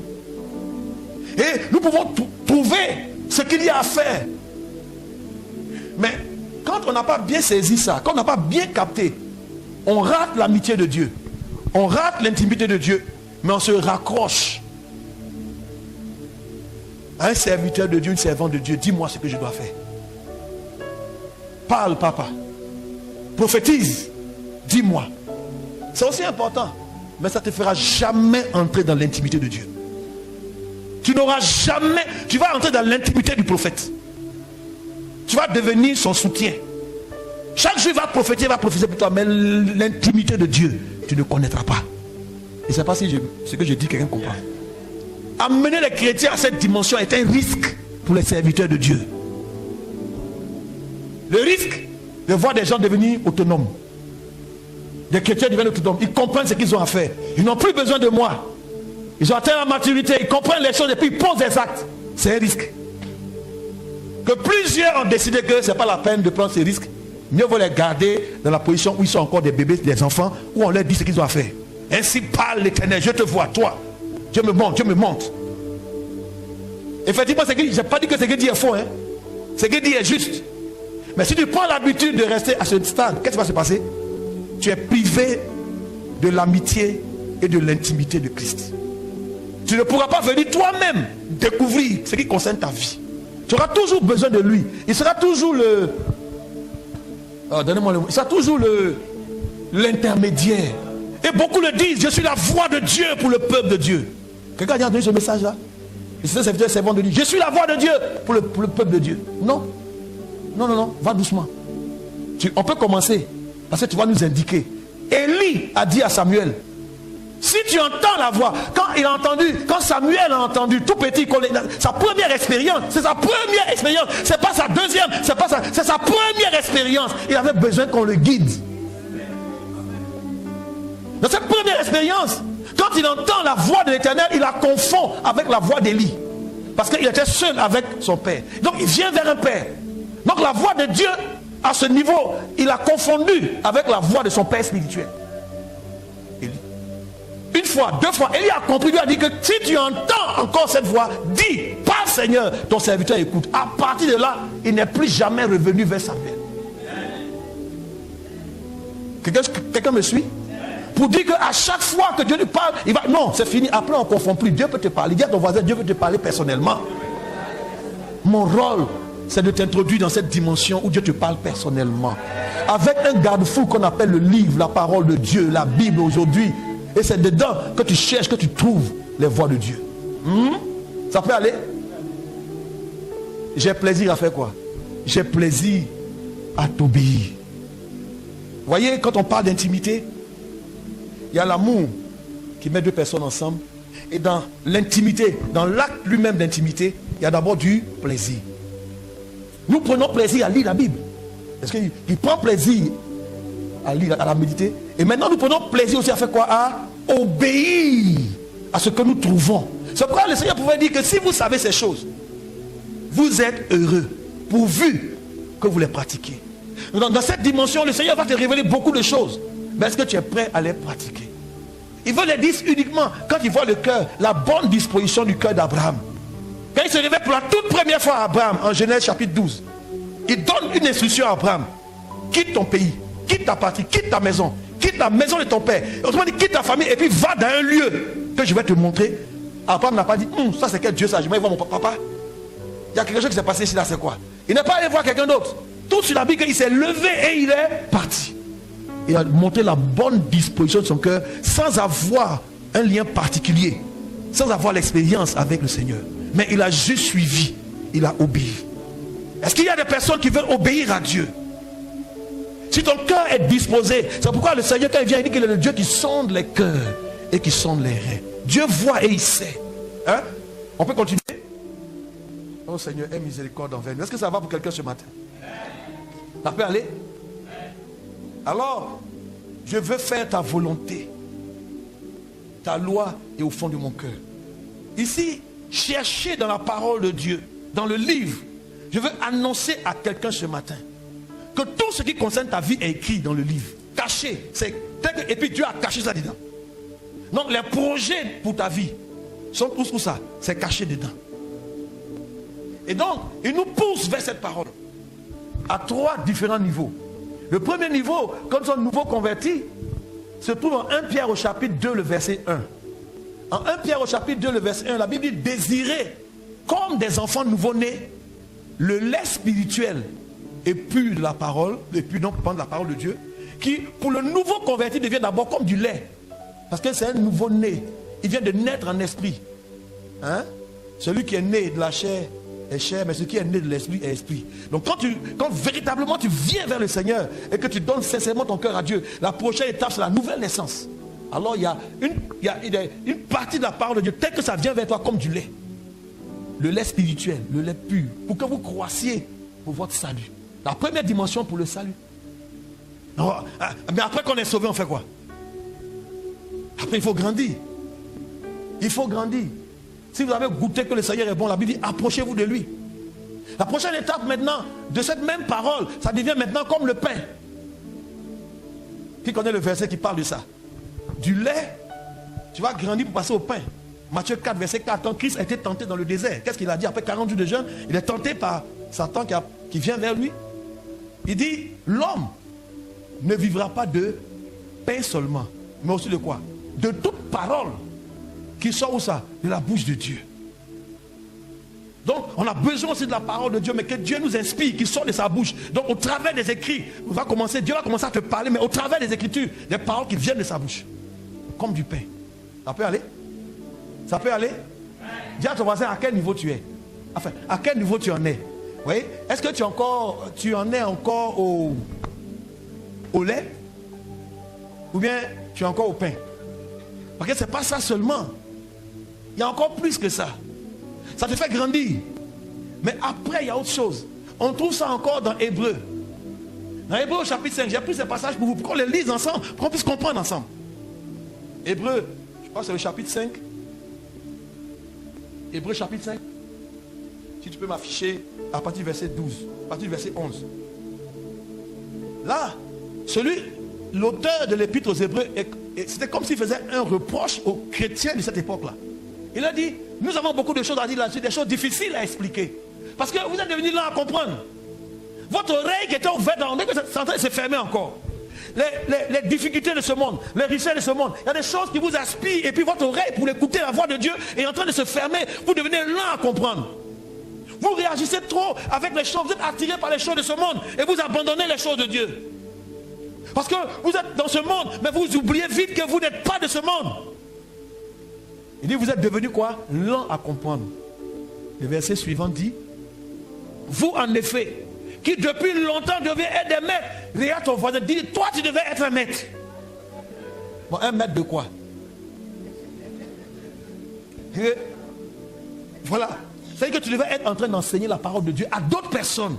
Et nous pouvons trouver ce qu'il y a à faire. Mais quand on n'a pas bien saisi ça, quand on n'a pas bien capté, on rate l'amitié de Dieu. On rate l'intimité de Dieu, mais on se raccroche à un serviteur de Dieu, une servante de Dieu. Dis-moi ce que je dois faire. Parle, papa. Prophétise. Dis-moi. C'est aussi important, mais ça ne te fera jamais entrer dans l'intimité de Dieu. Tu n'auras jamais, tu vas entrer dans l'intimité du prophète. Tu vas devenir son soutien. Chaque jour il va prophétiser pour toi, mais l'intimité de Dieu, tu ne connaîtras pas. Et c'est pas si ce que je dis, quelqu'un comprend. Amener les chrétiens à cette dimension est un risque pour les serviteurs de Dieu. Le risque de voir des gens devenir autonomes. Des chrétiens deviennent autonomes. Ils comprennent ce qu'ils ont à faire. Ils n'ont plus besoin de moi. Ils ont atteint la maturité, ils comprennent les choses et puis ils posent des actes. C'est un risque. Que plusieurs ont décidé que ce n'est pas la peine de prendre ces risques. Mieux vaut les garder dans la position où ils sont encore des bébés, des enfants, où on leur dit ce qu'ils doivent faire. Ainsi parle l'Éternel, je te vois, toi. Dieu me montre, Dieu me montre. Effectivement, je n'ai pas dit que ce qu'il dit est faux. Hein. Ce qu'il dit est juste. Mais si tu prends l'habitude de rester à ce stade, qu'est-ce qui va se passer? Tu es privé de l'amitié et de l'intimité de Christ. Tu ne pourras pas venir toi-même découvrir ce qui concerne ta vie. Tu auras toujours besoin de lui. Il sera toujours le... Oh, donnez-moi le mot. Il sera toujours l'intermédiaire. Et beaucoup le disent, je suis la voix de Dieu pour le peuple de Dieu. Quelqu'un a entendu ce message-là? Et c'est serviteur servant de Dieu. Je suis la voix de Dieu pour le peuple de Dieu. Non. Non, non, non. Va doucement. On peut commencer. Parce que tu vas nous indiquer. Élie a dit à Samuel, si tu entends la voix, quand Samuel a entendu, tout petit, sa première expérience, c'est sa première expérience, c'est pas sa deuxième, c'est sa première expérience. Il avait besoin qu'on le guide. Dans cette première expérience, quand il entend la voix de l'Éternel, il la confond avec la voix d'Élie. Parce qu'il était seul avec son père. Donc il vient vers un père. Donc la voix de Dieu, à ce niveau, il a confondu avec la voix de son père spirituel. Élie. Une fois, deux fois, Élie a compris, lui a dit que si tu entends encore cette voix, dis, pas Seigneur, ton serviteur écoute. À partir de là, il n'est plus jamais revenu vers Samuel. Quelqu'un me suit? Pour dire qu'à chaque fois que Dieu lui parle, il va... Non, c'est fini. Après, on ne confond plus. Dieu peut te parler. Dis à ton voisin, Dieu veut te parler personnellement. Mon rôle, c'est de t'introduire dans cette dimension où Dieu te parle personnellement. Avec un garde-fou qu'on appelle le livre, la parole de Dieu, la Bible aujourd'hui. Et c'est dedans que tu cherches, que tu trouves les voies de Dieu. Ça peut aller? J'ai plaisir à faire quoi? J'ai plaisir à t'obéir. Vous voyez, quand on parle d'intimité, il y a l'amour qui met deux personnes ensemble. Et dans l'intimité, dans l'acte lui-même d'intimité, il y a d'abord du plaisir. Nous prenons plaisir à lire la Bible. Parce qu'il prend plaisir à lire, à la méditer. Et maintenant nous prenons plaisir aussi à faire quoi? À obéir à ce que nous trouvons. C'est pourquoi le Seigneur pouvait dire que si vous savez ces choses, vous êtes heureux, pourvu que vous les pratiquiez. Dans cette dimension, le Seigneur va te révéler beaucoup de choses. Mais est-ce que tu es prêt à les pratiquer? Il veut les dire uniquement quand il voit le cœur, la bonne disposition du cœur d'Abraham. Quand il se révèle pour la toute première fois à Abraham, en Genèse chapitre 12, il donne une instruction à Abraham. Quitte ton pays, quitte ta patrie, quitte ta maison, quitte la maison de ton père. Autrement dit, quitte ta famille et puis va dans un lieu que je vais te montrer. Abraham n'a pas dit, ça c'est quel Dieu ça, je vais voir mon papa. Il y a quelque chose qui s'est passé ici, là, c'est quoi? Il n'est pas allé voir quelqu'un d'autre. Tout sur la Bible, il s'est levé et il est parti. Il a montré la bonne disposition de son cœur sans avoir un lien particulier, sans avoir l'expérience avec le Seigneur. Mais il a juste suivi, il a obéi. Est-ce qu'il y a des personnes qui veulent obéir à Dieu? Si ton cœur est disposé, c'est pourquoi le Seigneur, quand il vient, il dit qu'il est le Dieu qui sonde les cœurs et qui sonde les reins. Dieu voit et il sait. Hein? On peut continuer? Oh Seigneur, aie miséricorde envers nous. Est-ce que ça va pour quelqu'un ce matin? Ça peut aller? Alors, je veux faire ta volonté. Ta loi est au fond de mon cœur. Ici, cherchez dans la parole de Dieu, dans le livre. Je veux annoncer à quelqu'un ce matin que tout ce qui concerne ta vie est écrit dans le livre. Caché. Et puis Dieu a caché ça dedans. Donc les projets pour ta vie sont tous où ça? C'est caché dedans. Et donc, il nous pousse vers cette parole à trois différents niveaux. Le premier niveau, comme son nouveau converti, se trouve en 1 Pierre au chapitre 2, le verset 1. En 1 Pierre au chapitre 2, le verset 1, la Bible dit: désirez, comme des enfants nouveau-nés, le lait spirituel et puis de la parole, et puis donc prendre la parole de Dieu, qui pour le nouveau converti devient d'abord comme du lait. Parce que c'est un nouveau-né. Il vient de naître en esprit. Hein? Celui qui est né de la chair est chair, mais celui qui est né de l'esprit est esprit. Donc quand véritablement tu viens vers le Seigneur et que tu donnes sincèrement ton cœur à Dieu, la prochaine étape c'est la nouvelle naissance. Alors il y a une partie de la parole de Dieu telle que ça vient vers toi comme du lait. Le lait spirituel, le lait pur, pour que vous croissiez pour votre salut. La première dimension pour le salut. Alors, mais après qu'on est sauvé, on fait quoi? Après il faut grandir. Il faut grandir. Si vous avez goûté que le Seigneur est bon, la Bible dit approchez-vous de lui. La prochaine étape maintenant de cette même parole, ça devient maintenant comme le pain. Qui connaît le verset qui parle de ça? Du lait, tu vas grandir pour passer au pain. Matthieu 4, verset 4. Quand Christ a été tenté dans le désert, qu'est-ce qu'il a dit? Après 40 jours de jeûne, il est tenté par Satan qui vient vers lui. Il dit, l'homme ne vivra pas de pain seulement, mais aussi de quoi? De toute parole qui sort où ça? De la bouche de Dieu. Donc on a besoin aussi de la parole de Dieu, mais que Dieu nous inspire, qui sort de sa bouche. Donc au travers des écrits, Dieu va commencer à te parler, mais au travers des écritures, des paroles qui viennent de sa bouche. Comme du pain. Ça peut aller? Ça peut aller? Dis à ton voisin à quel niveau tu es. Enfin, à quel niveau tu en es. Vous voyez? Est-ce que tu en es encore au lait? Ou bien tu es encore au pain? Parce que ce n'est pas ça seulement. Il y a encore plus que ça. Ça te fait grandir. Mais après, il y a autre chose. On trouve ça encore dans Hébreu. Dans Hébreu au chapitre 5, j'ai pris ce passage pour qu'on les lise ensemble, pour qu'on puisse comprendre ensemble. Hébreu, je crois que c'est le chapitre 5. Hébreu chapitre 5. Si tu peux m'afficher à partir du verset 12, à partir du verset 11. Là, l'auteur de l'épître aux Hébreux, c'était comme s'il faisait un reproche aux chrétiens de cette époque-là. Il a dit, nous avons beaucoup de choses à dire là-dessus, des choses difficiles à expliquer. Parce que vous êtes devenus là à comprendre. Votre oreille qui était ouverte, on est que c'est en train de se fermer encore. Les difficultés de ce monde, les richesses de ce monde, il y a des choses qui vous aspirent et puis votre oreille pour écouter la voix de Dieu est en train de se fermer. Vous devenez lent à comprendre. Vous réagissez trop avec les choses, vous êtes attiré par les choses de ce monde et vous abandonnez les choses de Dieu. Parce que vous êtes dans ce monde, mais vous oubliez vite que vous n'êtes pas de ce monde. Il dit, vous êtes devenu quoi? Lent à comprendre. Le verset suivant dit, vous en effet, qui depuis longtemps devez être des maîtres. Regarde ton voisin, dis, toi tu devais être un maître. Bon, un maître de quoi? Et voilà. C'est-à-dire que tu devais être en train d'enseigner la parole de Dieu à d'autres personnes.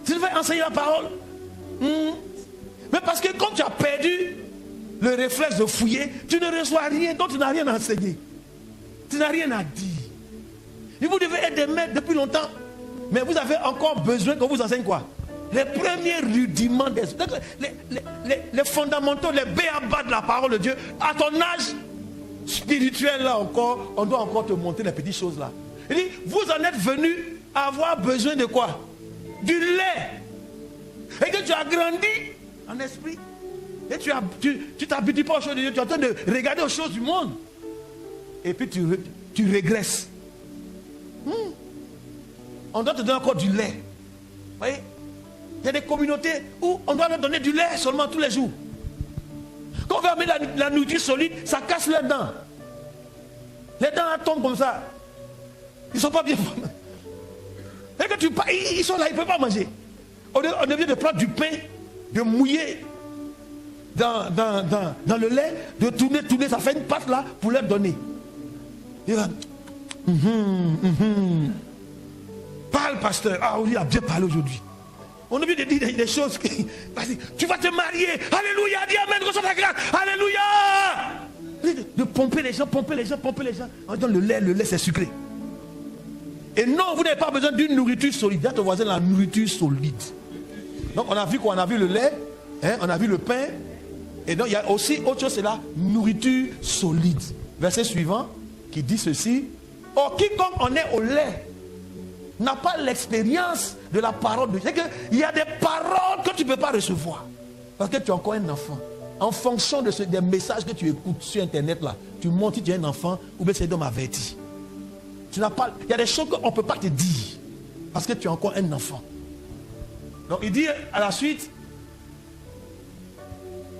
Tu devais enseigner la parole. Mais parce que quand tu as perdu le réflexe de fouiller, tu ne reçois rien, donc tu n'as rien à enseigner. Tu n'as rien à dire. Et vous devez être des maîtres depuis longtemps. Mais vous avez encore besoin qu'on vous enseigne quoi? Les premiers rudiments, les fondamentaux, les béabas de la parole de Dieu. À ton âge spirituel là encore, on doit encore te montrer les petites choses là. Il dit, vous en êtes venus à avoir besoin de quoi? Du lait. Et que tu as grandi en esprit. Et tu t'habitues pas aux choses de Dieu. Tu es en train de regarder aux choses du monde. Et puis tu régresses. On doit te donner encore du lait. Vous voyez? Il y a des communautés où on doit leur donner du lait seulement tous les jours. Quand on va mettre la nourriture solide, ça casse les dents. Les dents tombent comme ça. Ils ne sont pas bien formés. Et que ils sont là, ils ne peuvent pas manger. On devient de prendre du pain, de mouiller dans le lait, de tourner, ça fait une pâte là pour leur donner. Il va. Parle, pasteur. Ah, on lui a bien parlé aujourd'hui. On a vu de dire des choses qui. Tu vas te marier. Alléluia. Dis amen. Reçois ta grâce. Alléluia. De pomper les gens. On donne le lait c'est sucré. Et non, vous n'avez pas besoin d'une nourriture solide. Dis à ton voisin la nourriture solide. Donc on a vu quoi? On a vu le lait, on a vu le pain. Et donc il y a aussi autre chose, c'est la nourriture solide. Verset suivant qui dit ceci. Or quiconque en est au lait n'a pas l'expérience de la parole de Dieu. C'est qu'il y a des paroles que tu ne peux pas recevoir. Parce que tu es encore un enfant. En fonction des messages que tu écoutes sur Internet là, tu montres si tu es un enfant ou bien c'est un homme averti. Tu n'as pas. Il y a des choses qu'on ne peut pas te dire. Parce que tu es encore un enfant. Donc il dit à la suite,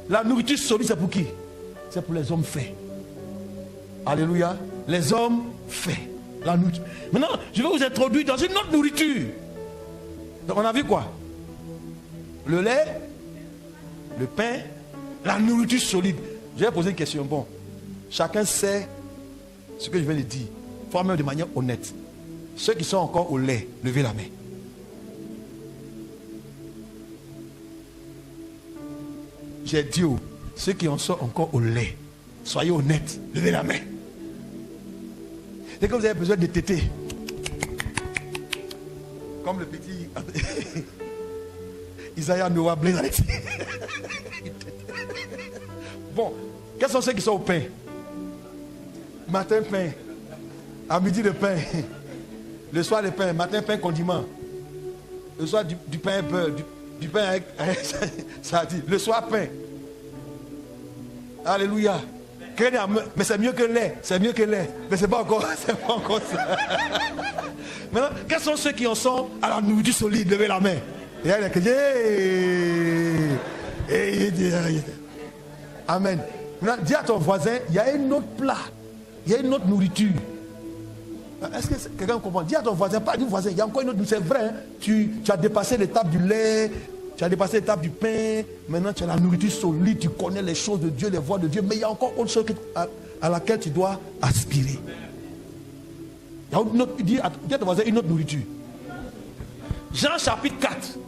la nourriture solide c'est pour qui? C'est pour les hommes faits. Alléluia. Les hommes faits. La nourriture. Maintenant, je vais vous introduire dans une autre nourriture. Donc on a vu quoi? Le lait, le pain, la nourriture solide. Je vais poser une question. Bon, chacun sait ce que je vais lui dire. Il faut même de manière honnête. Ceux qui sont encore au lait, levez la main. J'ai dit ceux qui en sont encore au lait. Soyez honnête. Levez la main. Dès que vous avez besoin de téter, comme le petit Isaiah Noah Blaise Alexis. Bon, quels sont ceux qui sont au pain? Matin, pain. À midi, le pain. Le soir, le pain. Matin, pain, condiment. Le soir, du pain beurre. Du pain avec ça dit. Le soir, pain. Alléluia. Mais c'est mieux que lait. C'est mieux que lait. Mais c'est pas encore ça. Maintenant, quels sont ceux qui en sont à la nourriture solide? Levez la main. Et elle dit, amen. Maintenant, dis à ton voisin, il y a un autre plat. Il y a une autre nourriture. Est-ce que quelqu'un comprend? Dis à ton voisin, pas du voisin, il y a encore une autre nourriture. C'est vrai, hein? Tu as dépassé l'étape du lait, tu as dépassé l'étape du pain. Maintenant, tu as la nourriture solide, tu connais les choses de Dieu, les voies de Dieu. Mais il y a encore autre chose à laquelle tu dois aspirer. Il y a une autre, dis à ton voisin, une autre nourriture. Jean chapitre 4.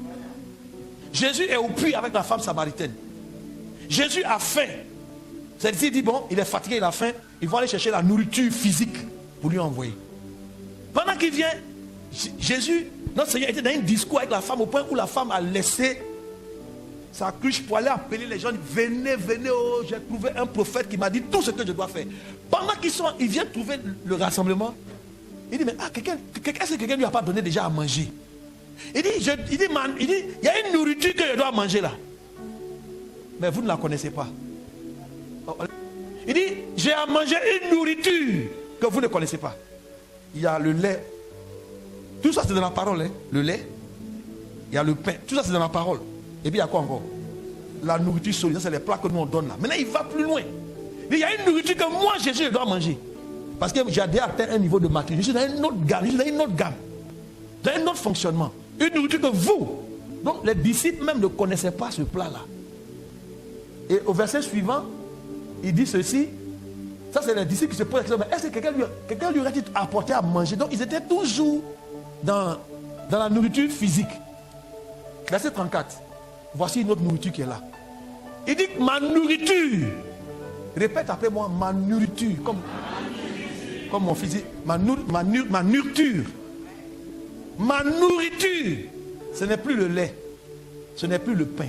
Jésus est au puits avec la femme samaritaine. Jésus a faim. Celle-ci dit, bon, il est fatigué, il a faim. Il va aller chercher la nourriture physique pour lui envoyer. Pendant qu'il vient, Jésus, notre Seigneur était dans un discours avec la femme au point où la femme a laissé sa cruche pour aller appeler les gens. Venez, venez, oh, j'ai trouvé un prophète qui m'a dit tout ce que je dois faire. Pendant qu'il vient trouver le rassemblement, il dit, mais est-ce que quelqu'un ne lui a pas donné déjà à manger? Il dit, il y a une nourriture que je dois manger là. Mais vous ne la connaissez pas. Il dit, j'ai à manger une nourriture que vous ne connaissez pas. Il y a le lait. Tout ça c'est dans la parole. Hein? Le lait. Il y a le pain. Tout ça c'est dans la parole. Et puis il y a quoi encore? La nourriture solide. Ça c'est les plats que nous on donne là. Maintenant il va plus loin. Il y a une nourriture que moi Jésus je dois manger. Parce que j'ai déjà atteint un niveau de maturité. Je suis dans une autre gamme. Je suis dans une autre gamme. Dans un autre fonctionnement. Une nourriture que vous. Donc les disciples même ne connaissaient pas ce plat là. Et au verset suivant, il dit ceci. Ça c'est les disciples qui se posent la question. Mais est-ce que quelqu'un lui aurait apporté à manger? Donc ils étaient toujours dans la nourriture physique. Verset 34. Voici une autre nourriture qui est là. Il dit ma nourriture. Répète après moi, ma nourriture. Comme mon fils dit, ma nourriture. Ma nourriture. Ce n'est plus le lait. Ce n'est plus le pain.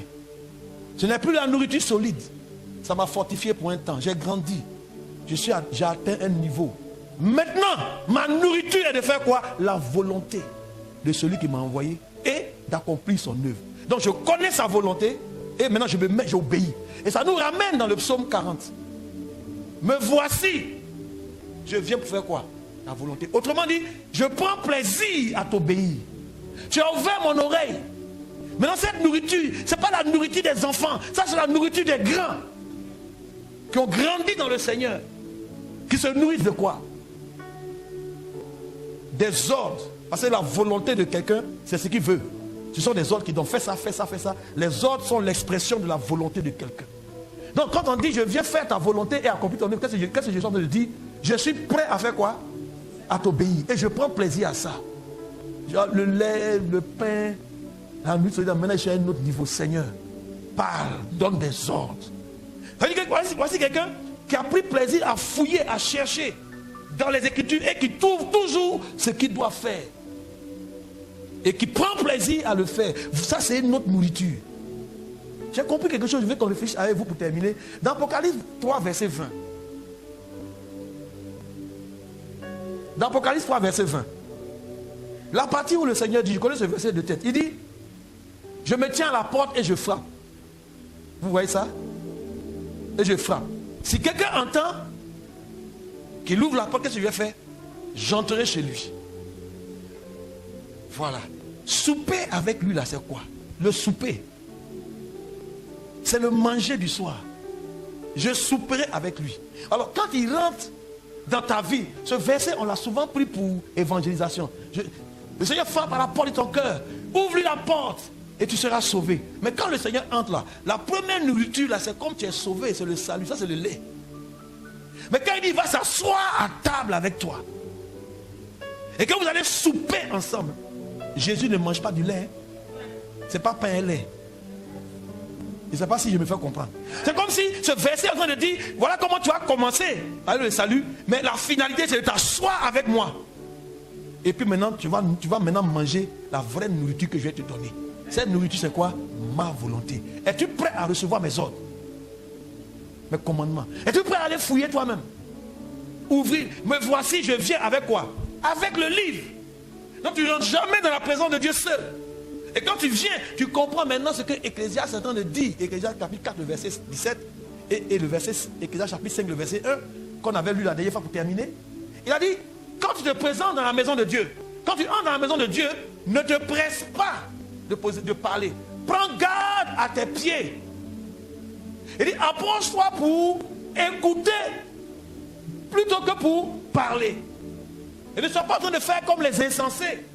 Ce n'est plus la nourriture solide. Ça m'a fortifié pour un temps. J'ai grandi. J'ai atteint un niveau. Maintenant, ma nourriture est de faire quoi? La volonté de celui qui m'a envoyé et d'accomplir son œuvre. Donc je connais sa volonté et maintenant j'obéis. Et ça nous ramène dans le psaume 40. Me voici. Je viens pour faire quoi? La volonté. Autrement dit, je prends plaisir à t'obéir. Tu as ouvert mon oreille. Maintenant cette nourriture, ce n'est pas la nourriture des enfants. Ça c'est la nourriture des grands. Qui ont grandi dans le Seigneur. Qui se nourrissent de quoi? Des ordres. Parce que la volonté de quelqu'un, c'est ce qu'il veut. Ce sont des ordres qui donnent fais ça, fais ça, fais ça. Les ordres sont l'expression de la volonté de quelqu'un. Donc quand on dit je viens faire ta volonté et accomplir ton œuvre, qu'est-ce que je suis en train de dire? Je suis prêt à faire quoi? À t'obéir. Et je prends plaisir à ça. Genre, le lait, le pain, la nourriture, maintenant je suis à un autre niveau. Seigneur, parle, donne des ordres. Voici quelqu'un qui a pris plaisir à fouiller, à chercher dans les Écritures et qui trouve toujours ce qu'il doit faire. Et qui prend plaisir à le faire. Ça, c'est une autre nourriture. J'ai compris quelque chose, je veux qu'on réfléchisse avec vous pour terminer. Dans Apocalypse 3, verset 20. Dans Apocalypse 3, verset 20. La partie où le Seigneur dit, je connais ce verset de tête. Il dit, je me tiens à la porte et je frappe. Vous voyez ça? Et je frappe. Si quelqu'un entend qu'il ouvre la porte, qu'est-ce que je vais faire? J'entrerai chez lui. Voilà. Souper avec lui là, c'est quoi? Le souper. C'est le manger du soir. Je souperai avec lui. Alors quand il rentre dans ta vie, ce verset on l'a souvent pris pour évangélisation. Le Seigneur frappe à la porte de ton cœur. Ouvre-lui la porte. Et tu seras sauvé. Mais quand le Seigneur entre là, la première nourriture là, c'est comme tu es sauvé, c'est le salut, ça c'est le lait. Mais quand il dit, il va s'asseoir à table avec toi. Et que vous allez souper ensemble. Jésus ne mange pas du lait. C'est pas pain et lait. Je ne sais pas si je me fais comprendre. C'est comme si ce verset est en train de dire, voilà comment tu as commencé avec le salut, mais la finalité c'est de t'asseoir avec moi. Et puis maintenant, tu vas maintenant manger la vraie nourriture que je vais te donner. Cette nourriture c'est quoi? Ma volonté. Es-tu prêt à recevoir mes ordres? Mes commandements? Es-tu prêt à aller fouiller toi-même? Ouvrir. Me voici, je viens avec quoi? Avec le livre. Donc tu ne rentres jamais dans la présence de Dieu seul. Et quand tu viens, tu comprends maintenant ce que Ecclésiaste est en train de dire. Ecclésiaste chapitre 4, le verset 17. Et le verset, Ecclésiaste chapitre 5, le verset 1, qu'on avait lu la dernière fois pour terminer. Il a dit, quand tu te présentes dans la maison de Dieu, quand tu entres dans la maison de Dieu, ne te presse pas de parler. Prends garde à tes pieds. Il dit, approche-toi pour écouter plutôt que pour parler. Et ne sois pas en train de faire comme les insensés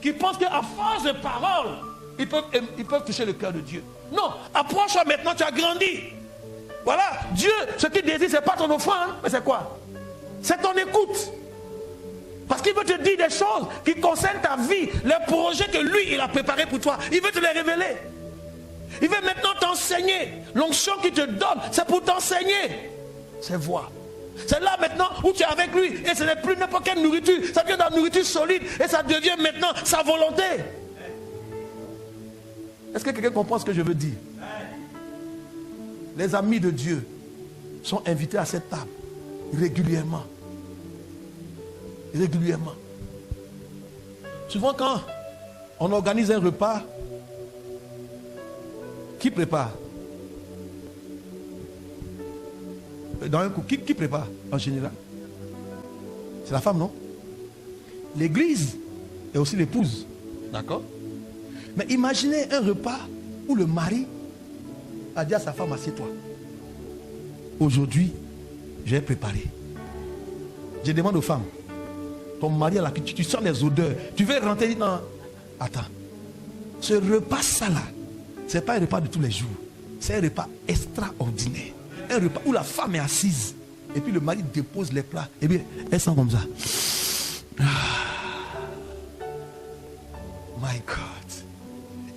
qui pensent qu'à force de paroles, ils peuvent toucher le cœur de Dieu. Non, approche-toi maintenant, tu as grandi. Voilà, Dieu, ce qu'il désire, ce n'est pas ton offrande, mais c'est quoi? C'est ton écoute. Parce qu'il veut te dire des choses qui concernent ta vie, les projets que lui, il a préparés pour toi. Il veut te les révéler. Il veut maintenant t'enseigner. L'onction qu'il te donne, c'est pour t'enseigner. C'est voir. C'est là maintenant où tu es avec lui. Et ce n'est plus n'importe quelle nourriture. Ça devient de la nourriture solide. Et ça devient maintenant sa volonté. Est-ce que quelqu'un comprend ce que je veux dire? Les amis de Dieu sont invités à cette table régulièrement. Régulièrement. Souvent quand on organise un repas, qui prépare? Dans un coup, qui prépare en général? C'est la femme, non? L'église est aussi l'épouse. D'accord? Mais imaginez un repas où le mari a dit à sa femme, assieds-toi. Aujourd'hui, je vais préparer. Je demande aux femmes, ton mari à la cuisine, tu sens les odeurs, tu veux rentrer dans... Attends. Ce repas ça là, ce n'est pas un repas de tous les jours. C'est un repas extraordinaire. Un repas où la femme est assise. Et puis le mari dépose les plats. Et bien, elle sent comme ça. My God.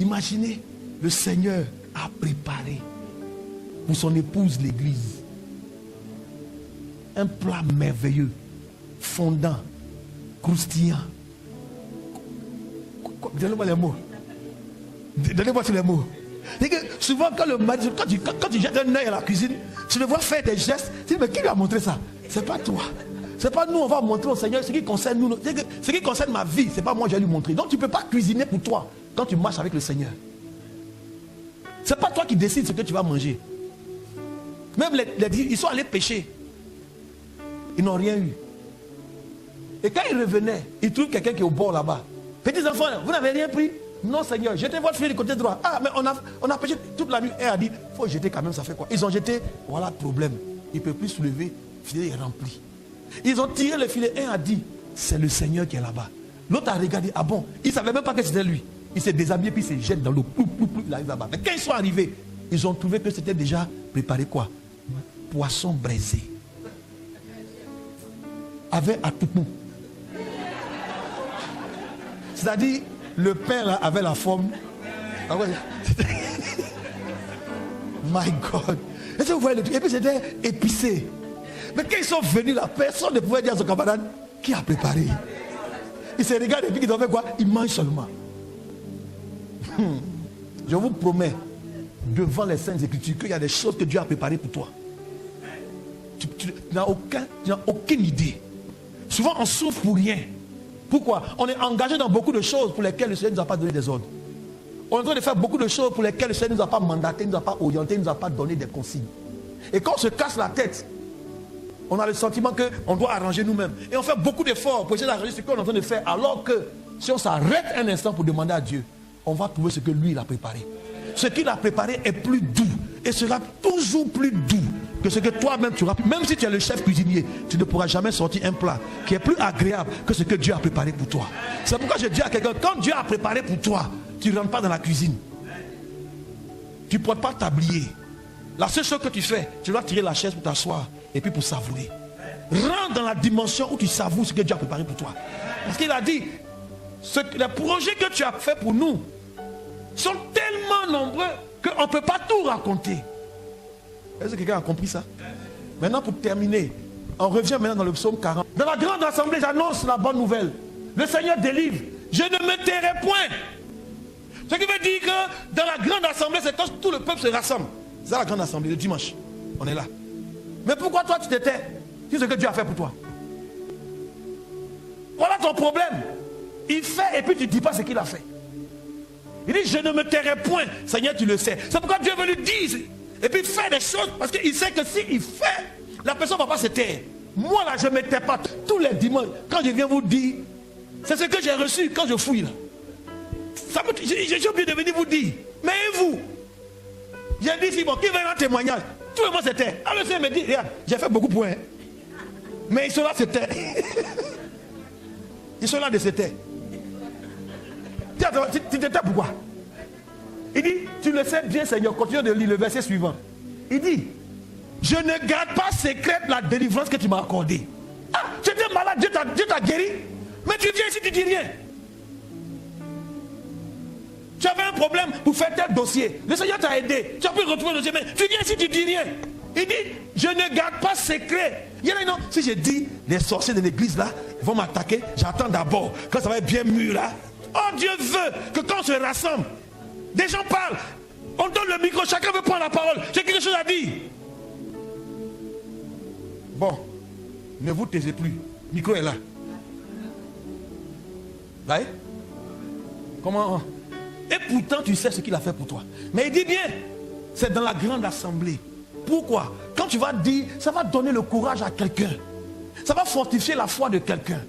Imaginez, le Seigneur a préparé pour son épouse l'église un plat merveilleux, fondant, croustillant. Donnez-moi les mots. Donnez-moi tous les mots. C'est que souvent quand le mari, quand tu jettes un œil à la cuisine, tu le vois faire des gestes, tu dis mais qui lui a montré ça? C'est pas toi. C'est pas nous, on va montrer au Seigneur ce qui concerne nous. Ce qui concerne ma vie, c'est pas moi, je vais lui montrer. Donc tu ne peux pas cuisiner pour toi quand tu marches avec le Seigneur. C'est pas toi qui décides ce que tu vas manger. Même ils sont allés pêcher. Ils n'ont rien eu. Et quand ils revenaient, ils trouvent quelqu'un qui est au bord là-bas. Petits enfants, vous n'avez rien pris? Non Seigneur, jetez votre filet du côté droit. Ah mais on a pêché toute la nuit. Elle a dit, il faut jeter quand même, ça fait quoi? Ils ont jeté, voilà le problème. Il ne peut plus soulever, le filet est rempli. Ils ont tiré le filet, un a dit, c'est le Seigneur qui est là-bas. L'autre a regardé, ah bon, il ne savait même pas que c'était lui. Il s'est déshabillé puis il se jette dans l'eau. Il arrive là-bas. Mais quand ils sont arrivés, ils ont trouvé que c'était déjà préparé quoi? Poisson braisé. Avec atoupou. C'est-à-dire, le pain là avait la forme. Ah ouais. My God. Est-ce que vous voyez le truc? Et puis c'était épicé. Mais quand ils sont venus là, personne ne pouvait dire à son camarade qui a préparé. Ils se regardent et puis ils ont fait quoi? Ils mangent seulement. Je vous promets, devant les Saintes Écritures, qu'il y a des choses que Dieu a préparées pour toi. Tu n'as aucune idée. Souvent on souffre pour rien. Pourquoi? On est engagé dans beaucoup de choses pour lesquelles le Seigneur ne nous a pas donné des ordres. On est en train de faire beaucoup de choses pour lesquelles le Seigneur ne nous a pas mandaté, ne nous a pas orienté, ne nous a pas donné des consignes. Et quand on se casse la tête, on a le sentiment qu'on doit arranger nous-mêmes. Et on fait beaucoup d'efforts pour essayer d'arranger ce qu'on est en train de faire. Alors que si on s'arrête un instant pour demander à Dieu, on va trouver ce que lui il a préparé. Ce qu'il a préparé est plus doux. Et sera toujours plus doux que ce que toi-même tu auras. Même si tu es le chef cuisinier, tu ne pourras jamais sortir un plat qui est plus agréable que ce que Dieu a préparé pour toi. C'est pourquoi je dis à quelqu'un, quand Dieu a préparé pour toi, tu ne rentres pas dans la cuisine. Tu ne portes pas tablier. La seule chose que tu fais, tu dois tirer la chaise pour t'asseoir et puis pour savourer. Rentre dans la dimension où tu savoures ce que Dieu a préparé pour toi. Parce qu'il a dit, les projets que tu as fait pour nous sont tellement nombreux qu'on ne peut pas tout raconter. Est-ce que quelqu'un a compris ça? Maintenant, pour terminer, on revient maintenant dans le psaume 40. Dans la grande assemblée, j'annonce la bonne nouvelle. Le Seigneur délivre. Je ne me tairai point. Ce qui veut dire que dans la grande assemblée, c'est quand tout le peuple se rassemble. C'est la grande assemblée, le dimanche. On est là. Mais pourquoi toi tu te tais? C'est ce que Dieu a fait pour toi. Voilà ton problème. Il fait et puis tu ne dis pas ce qu'il a fait. Il dit, je ne me tairai point. Seigneur, tu le sais. C'est pourquoi Dieu veut lui dire. Et puis faire des choses. Parce qu'il sait que s'il fait, la personne ne va pas se taire. Moi là, je ne me tais pas. Tous les dimanches, quand je viens vous dire, c'est ce que j'ai reçu quand je fouille là. J'ai oublié de venir vous dire. Mais et vous? J'ai dit, si bon, qui veut un témoignage? Tout le monde se tait. Alors le Seigneur me dit, regarde, j'ai fait beaucoup pour eux. Mais ils sont là, se taire. Ils sont là de se taire. Tu te tais pourquoi? Il dit, tu le sais bien Seigneur, continue de lire le verset suivant. Il dit, je ne garde pas secrète la délivrance que tu m'as accordée. Ah, tu étais malade, Dieu t'a guéri. Mais tu viens ici, tu dis rien. Tu avais un problème pour faire tel dossier. Le Seigneur t'a aidé. Tu as pu retrouver le dossier, mais tu viens ici, tu dis rien. Il dit, je ne garde pas secret. Il y en a non. Si je dis, les sorciers de l'église là, ils vont m'attaquer, j'attends d'abord. Quand ça va être bien mûr là. Oh, Dieu veut que quand on se rassemble, des gens parlent. On donne le micro, chacun veut prendre la parole. J'ai quelque chose à dire. Bon, ne vous taisez plus. Le micro est là. Right? Comment? Et pourtant, tu sais ce qu'il a fait pour toi. Mais il dit bien, c'est dans la grande assemblée. Pourquoi? Quand tu vas dire, ça va donner le courage à quelqu'un. Ça va fortifier la foi de quelqu'un.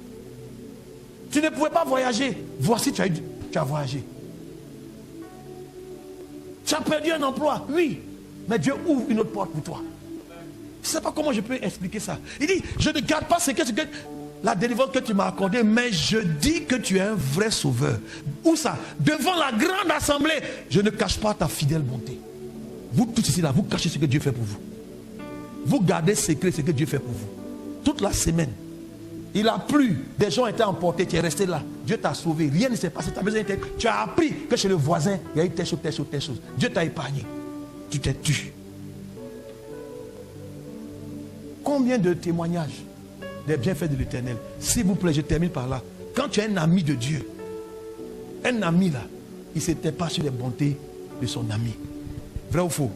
Tu ne pouvais pas voyager. Voici, tu as voyagé. Tu as perdu un emploi. Oui. Mais Dieu ouvre une autre porte pour toi. Je ne sais pas comment je peux expliquer ça. Il dit, je ne garde pas ce que la délivrance que tu m'as accordée, mais je dis que tu es un vrai sauveur. Où ça? Devant la grande assemblée. Je ne cache pas ta fidèle bonté. Vous tous ici là, vous cachez ce que Dieu fait pour vous. Vous gardez secret ce que Dieu fait pour vous. Toute la semaine. Il a plu, des gens étaient emportés, tu es resté là. Dieu t'a sauvé, rien ne s'est passé. Tu as appris que chez le voisin, il y a eu telle chose, telle chose, telle chose. Dieu t'a épargné. Tu t'es tué. Combien de témoignages des bienfaits de l'Éternel? S'il vous plaît, je termine par là. Quand tu es un ami de Dieu, un ami là, il ne s'était pas sur les bontés de son ami. Vrai ou faux?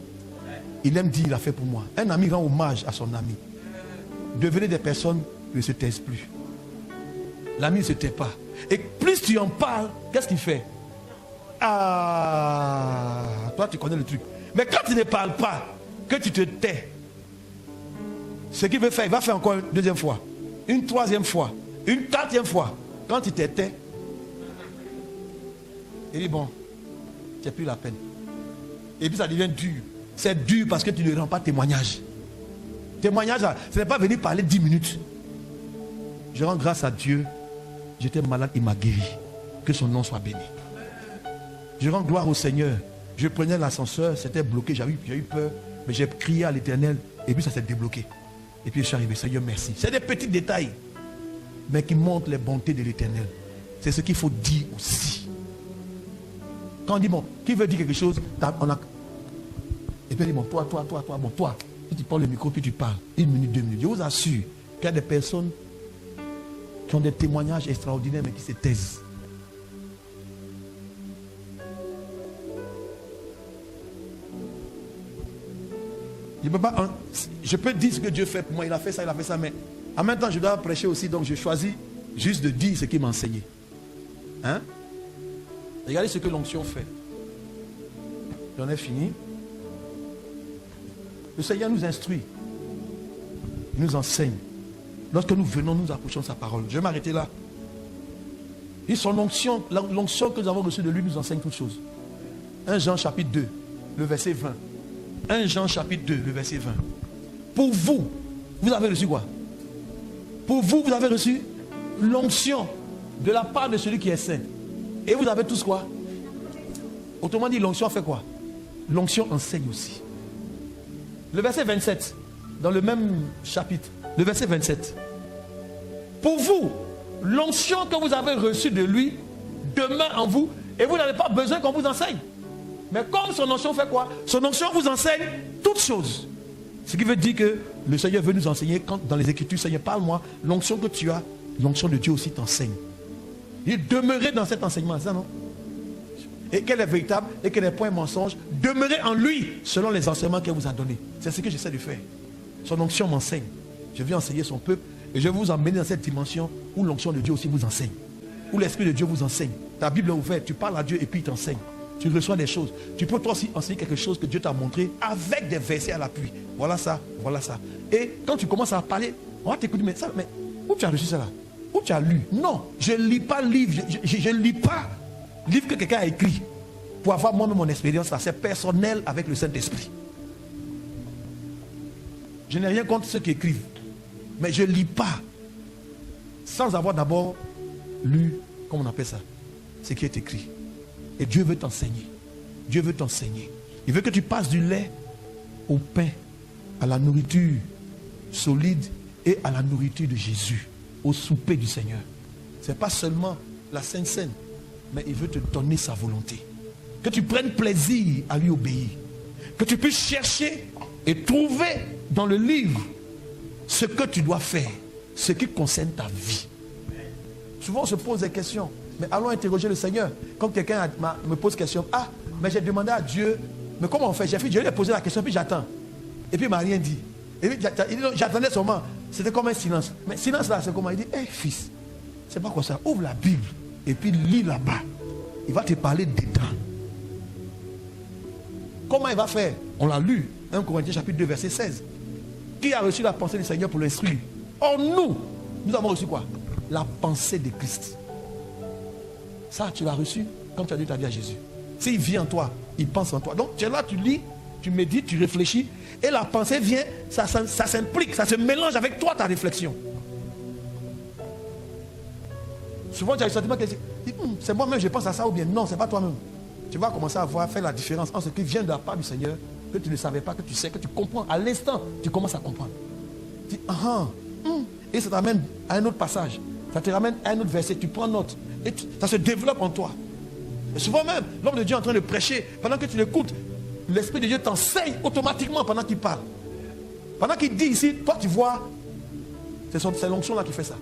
Il aime dire, il a fait pour moi. Un ami rend hommage à son ami. Devenez des personnes qui ne se taisent plus. L'ami ne se tait pas. Et plus tu en parles, qu'est-ce qu'il fait? Ah, toi tu connais le truc. Mais quand tu ne parles pas, que tu te tais, ce qu'il veut faire, il va faire encore une deuxième fois, une troisième fois, une quatrième fois. Quand tu te tais, il dit bon, c'est plus la peine. Et puis ça devient dur. C'est dur parce que tu ne rends pas témoignage. Témoignage, ce n'est pas venir parler 10 minutes. Je rends grâce à Dieu. J'étais malade, il m'a guéri. Que son nom soit béni. Je rends gloire au Seigneur. Je prenais l'ascenseur, c'était bloqué, j'ai eu peur. Mais j'ai crié à l'Éternel et puis ça s'est débloqué. Et puis je suis arrivé, Seigneur, merci. C'est des petits détails, mais qui montrent les bontés de l'Éternel. C'est ce qu'il faut dire aussi. Quand on dit, bon, qui veut dire quelque chose, on a... Et puis on dit, bon, toi, si tu prends le micro, puis tu parles, 1 minute, 2 minutes. Je vous assure qu'il y a des personnes qui ont des témoignages extraordinaires, mais qui se taisent. Je peux dire ce que Dieu fait pour moi, il a fait ça, mais en même temps je dois prêcher aussi, donc je choisis juste de dire ce qu'il m'a enseigné. Hein? Regardez ce que l'onction fait. J'en ai fini. Le Seigneur nous instruit, il nous enseigne. Lorsque nous venons, nous approchons sa parole. Je vais m'arrêter là. Et son onction, l'onction que nous avons reçue de lui nous enseigne toutes choses. 1 Jean chapitre 2, le verset 20. 1 Jean chapitre 2, le verset 20. Pour vous, vous avez reçu quoi? Pour vous, vous avez reçu l'onction de la part de celui qui est saint. Et vous avez tous quoi? Autrement dit, l'onction fait quoi? L'onction enseigne aussi. Le verset 27, dans le même chapitre, le verset 27. Pour vous, l'onction que vous avez reçue de lui demeure en vous et vous n'avez pas besoin qu'on vous enseigne. Mais comme son onction fait quoi? Son onction vous enseigne toutes choses. Ce qui veut dire que le Seigneur veut nous enseigner, quand dans les Écritures, Seigneur, parle-moi, l'onction que tu as, l'onction de Dieu aussi t'enseigne. Il demeurait dans cet enseignement, ça non? Et quel est véritable et quel est point mensonge, demeurez en lui selon les enseignements qu'il vous a donnés. C'est ce que j'essaie de faire. Son onction m'enseigne. Je viens enseigner son peuple et je vais vous emmener dans cette dimension où l'onction de Dieu aussi vous enseigne. Où l'Esprit de Dieu vous enseigne. Ta Bible est ouverte, tu parles à Dieu et puis il t'enseigne. Tu reçois des choses. Tu peux toi aussi enseigner quelque chose que Dieu t'a montré avec des versets à l'appui. Voilà ça, voilà ça. Et quand tu commences à parler, on va t'écouter, mais où tu as reçu ça là? Où tu as lu? Non, je ne lis pas livre, je ne lis pas livre que quelqu'un a écrit pour avoir moi-même mon expérience là. C'est personnel avec le Saint-Esprit. Je n'ai rien contre ceux qui écrivent, mais je ne lis pas sans avoir d'abord lu, comment on appelle ça, ce qui est écrit. Et Dieu veut t'enseigner. Dieu veut t'enseigner. Il veut que tu passes du lait au pain, à la nourriture solide et à la nourriture de Jésus, au souper du Seigneur. Ce n'est pas seulement la Sainte Seine, mais il veut te donner sa volonté. Que tu prennes plaisir à lui obéir. Que tu puisses chercher et trouver dans le livre ce que tu dois faire, ce qui concerne ta vie. Souvent on se pose des questions, mais allons interroger le Seigneur. Quand quelqu'un me pose question, ah, mais j'ai demandé à Dieu, mais comment on fait? Je lui ai posé la question, puis j'attends. Et puis il ne m'a rien dit. Et puis j'attendais seulement. C'était comme un silence. Mais silence là, c'est comment? Il dit, hé fils, c'est pas quoi ça, ouvre la Bible et puis lis là-bas. Il va te parler dedans. Comment il va faire? On l'a lu, 1 Corinthiens chapitre 2 verset 16. Qui a reçu la pensée du Seigneur pour l'instruire? Or nous avons reçu quoi? La pensée de Christ. Ça, tu l'as reçu quand tu as dit ta vie à Jésus. S'il vit en toi, il pense en toi. Donc tu es là, tu lis, tu médites, tu réfléchis, et la pensée vient, ça s'implique, ça se mélange avec toi, ta réflexion. Souvent tu as le sentiment que c'est moi-même, je pense à ça, ou bien non, c'est pas toi-même. Tu vas commencer à faire la différence entre ce qui vient de la part du Seigneur, que tu ne savais pas, que tu sais, que tu comprends. À l'instant, tu commences à comprendre. Tu dis, et ça t'amène à un autre passage. Ça te ramène à un autre verset, tu prends note. Et ça se développe en toi. Et souvent même, l'homme de Dieu est en train de prêcher, pendant que tu l'écoutes, l'Esprit de Dieu t'enseigne automatiquement pendant qu'il parle. Pendant qu'il dit ici, toi tu vois, c'est l'onction là qui fait ça.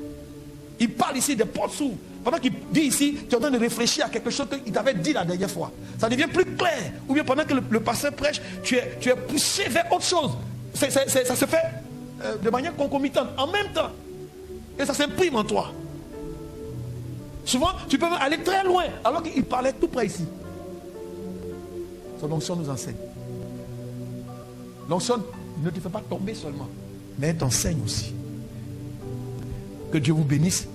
Il parle ici des portes s'ouvrent. Pendant qu'il dit ici, tu es en train de réfléchir à quelque chose qu'il t'avait dit la dernière fois. Ça devient plus clair. Ou bien pendant que le pasteur prêche, tu es poussé vers autre chose. Ça se fait de manière concomitante, en même temps. Et ça s'imprime en toi. Souvent, tu peux aller très loin, alors qu'il parlait tout près ici. Son onction nous enseigne. L'onction ne te fait pas tomber seulement, mais elle t'enseigne aussi. Que Dieu vous bénisse.